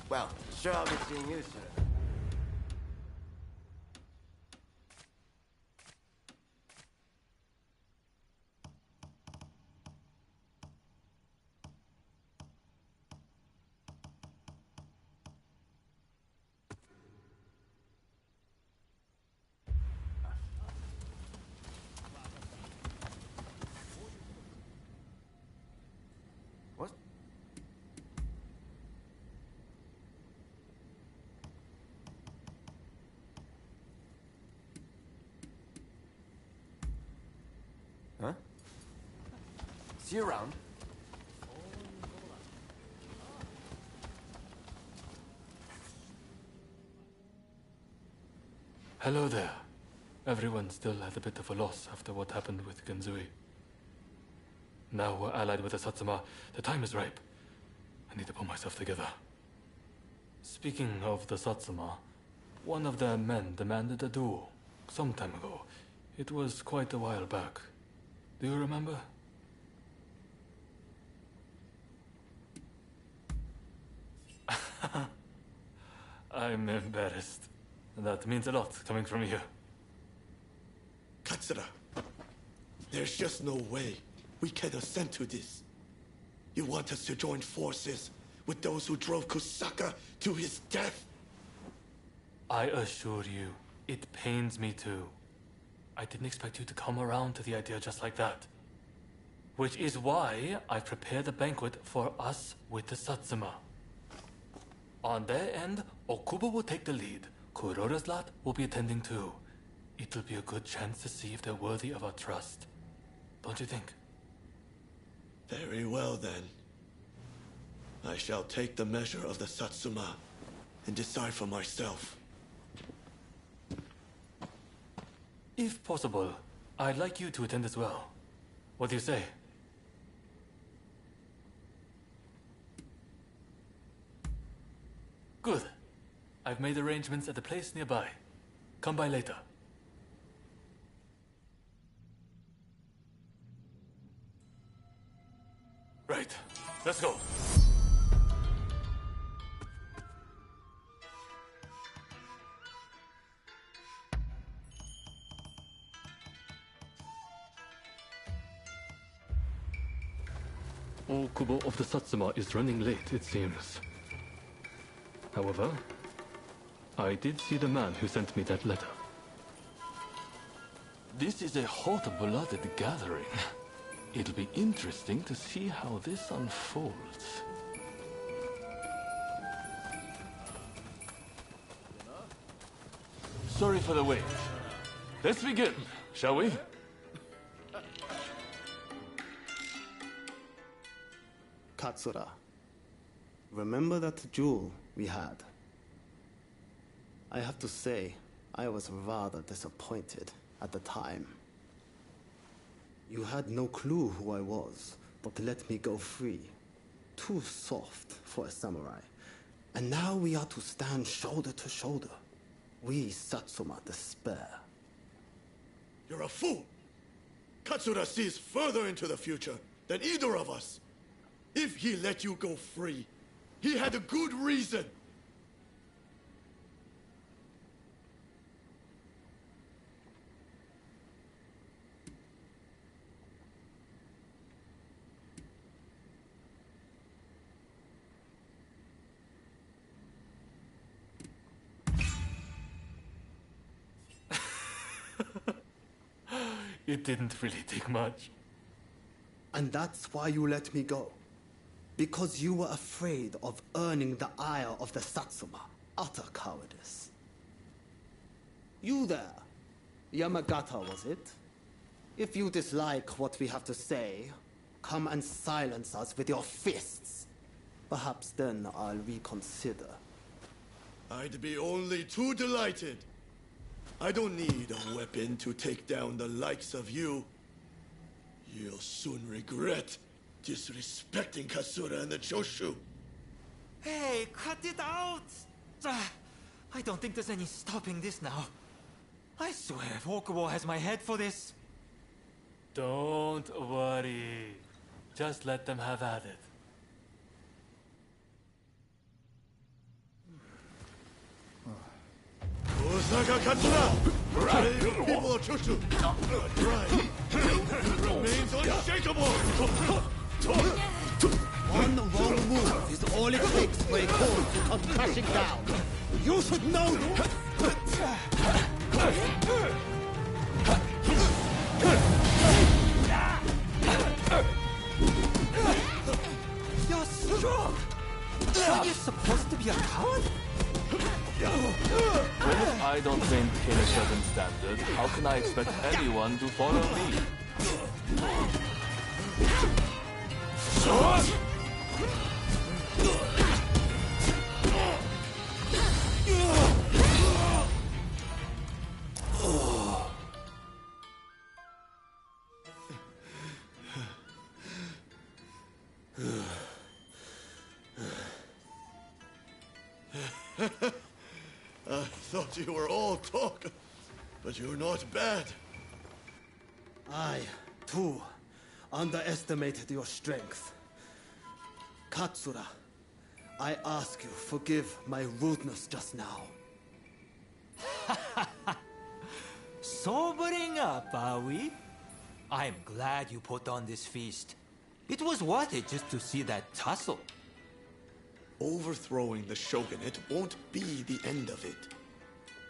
Well, sure I'll be seeing you soon. What? Huh? See you around. Hello there. Everyone still had a bit of a loss after what happened with Genzui. Now we're allied with the Satsuma. The time is ripe. I need to pull myself together. Speaking of the Satsuma, one of their men demanded a duel some time ago. It was quite a while back. Do you remember? I'm embarrassed. That means a lot coming from you. Katsura, there's just no way we can assent to this. You want us to join forces with those who drove Kusaka to his death? I assure you, It pains me too. I didn't expect you to come around to the idea just like that. Which is why I prepared a banquet for us with the Satsuma. On their end, Okubo will take the lead. Kuroda's lot will be attending too. It'll be a good chance to see if they're worthy of our trust. Don't you think? Very well then. I shall take the measure of the Satsuma and decide for myself. If possible, I'd like you to attend as well. What do you say? Good. I've made arrangements at the place nearby. Come by later. Right. Let's go. Okubo of the Satsuma is running late, it seems. However, I did see the man who sent me that letter. This is a hot-blooded gathering. It'll be interesting to see how this unfolds. Sorry for the wait. Let's begin, shall we? Katsura, remember that duel we had? I have to say, I was rather disappointed at the time. You had no clue who I was, but let me go free. Too soft for a samurai. And now we are to stand shoulder to shoulder. We Satsuma despair. You're a fool! Katsura sees further into the future than either of us. If he let you go free, he had a good reason. It didn't really take much. And that's why you let me go. Because you were afraid of earning the ire of the Satsuma. Utter cowardice. You there, Yamagata, was it? If you dislike what we have to say, come and silence us with your fists. Perhaps then I'll reconsider. I'd be only too delighted. I don't need a weapon to take down the likes of you. You'll soon regret disrespecting Katsura and the Choshu. Hey, cut it out! I don't think there's any stopping this now. I swear, Okubo has my head for this. Don't worry. Just let them have at it. Osaka Katsura! Brave people of Choshu! Right! Remains unshakable! One wrong move is all it takes for a call to come crashing down. You should know this. You're strong! Are you supposed to be a coward? Well, if I don't maintain a certain standard, how can I expect anyone to follow me? I thought you were all talk, but you're not bad. I, too, underestimated your strength. Katsura, I ask you, forgive my rudeness just now. Sobering up, are we? I'm glad you put on this feast. It was worth it just to see that tussle. Overthrowing the shogunate won't be the end of it.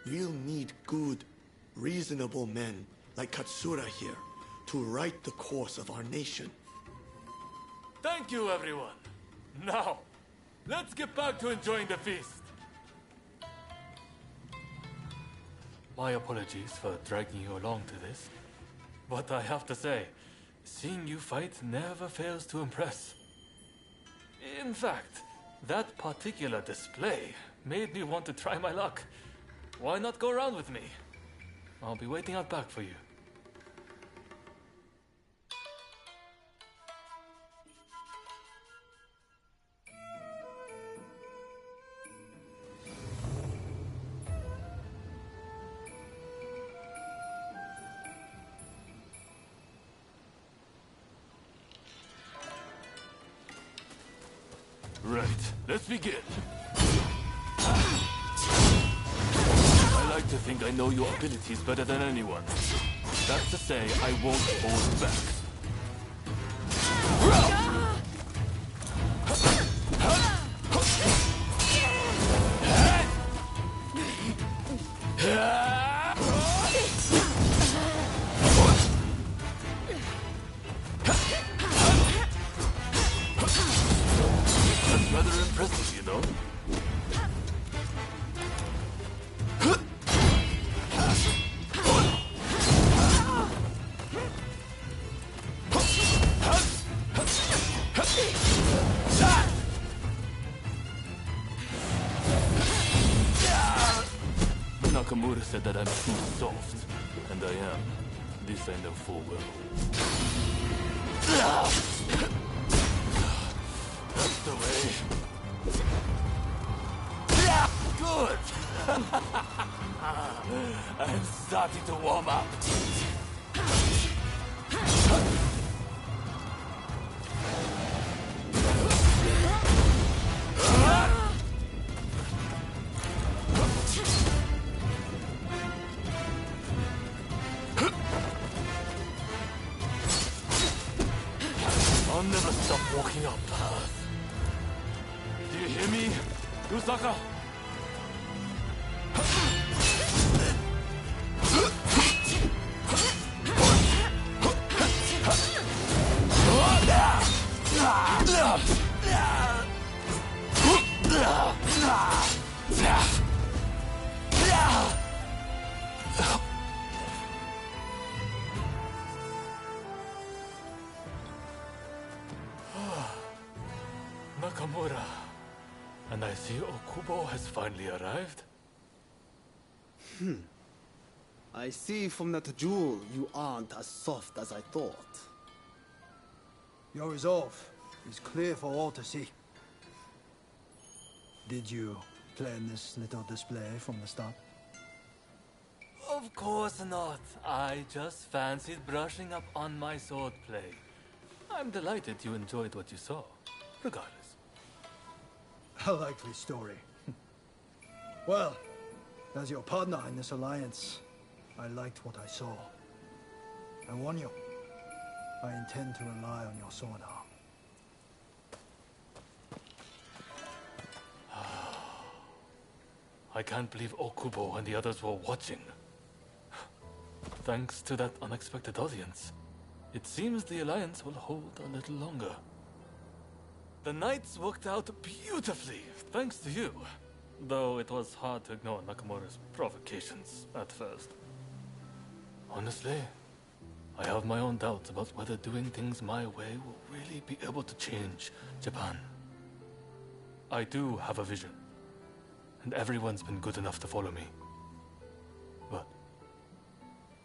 We'll need good, reasonable men like Katsura here to right the course of our nation. Thank you, everyone. Now, let's get back to enjoying the feast. My apologies for dragging you along to this, but I have to say, seeing you fight never fails to impress. In fact, that particular display made me want to try my luck. Why not go around with me? I'll be waiting out back for you. Right, let's begin. I like to think I know your abilities better than anyone. That's to say, I won't hold back. That's rather impressive, you know? Nakamura said that I'm too soft, and I am. This I know full well. That's the way. Good! I'm starting to warm up. I'll never stop walking up path. Do you hear me, Usaka? Nakamura. And I see Okubo has finally arrived. I see from that jewel you aren't as soft as I thought. Your resolve is clear for all to see. Did you plan this little display from the start? Of course not. I just fancied brushing up on my swordplay. I'm delighted you enjoyed what you saw, regardless. A likely story. Well, as your partner in this alliance, I liked what I saw. I warn you, I intend to rely on your sword arm. I can't believe Okubo and the others were watching. Thanks to that unexpected audience, it seems the Alliance will hold a little longer. The nights worked out beautifully, thanks to you. Though it was hard to ignore Nakamura's provocations at first. Honestly, I have my own doubts about whether doing things my way will really be able to change Japan. I do have a vision, and everyone's been good enough to follow me. But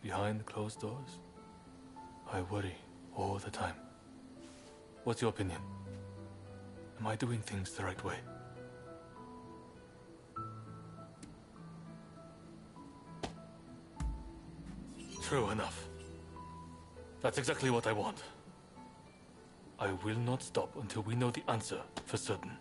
behind closed doors, I worry all the time. What's your opinion? Am I doing things the right way? True enough. That's exactly what I want. I will not stop until we know the answer for certain.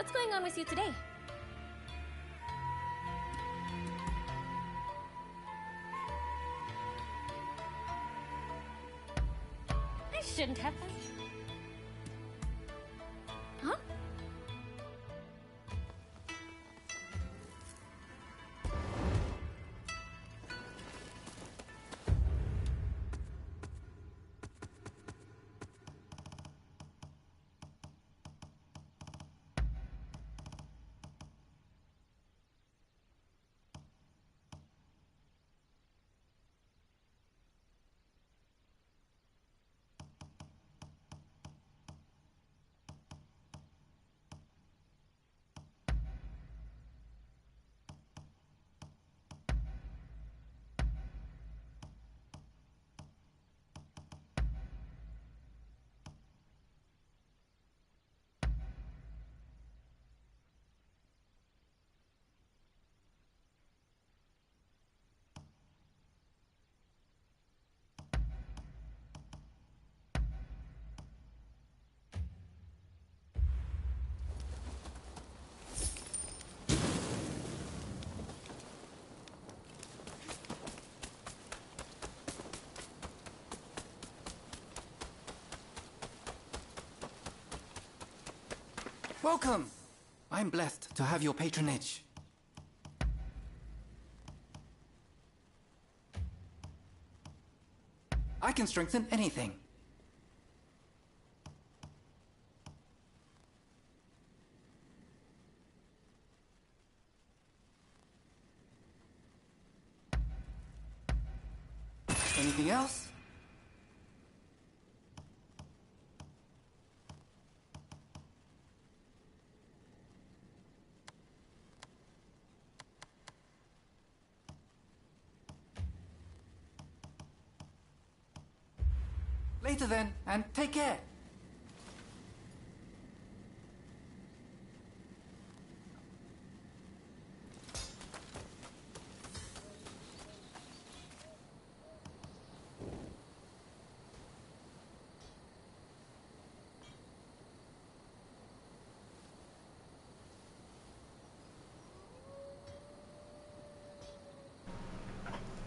What's going on with you today? I shouldn't have. Huh? Welcome! I'm blessed to have your patronage. I can strengthen anything. Anything else? Later then, and take care.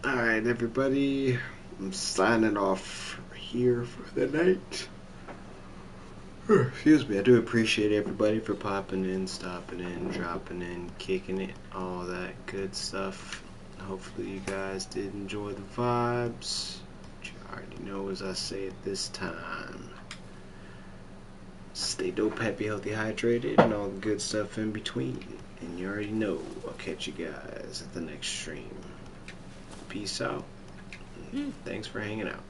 Alright, everybody, I'm signing off here for the night. Excuse me, I do appreciate everybody for popping in, stopping in, dropping in, kicking it, all that good stuff. Hopefully you guys did enjoy the vibes. Which you already know as I say it this time. Stay dope, happy, healthy, hydrated, and all the good stuff in between. And you already know, I'll catch you guys at the next stream. Peace out. Thanks for hanging out.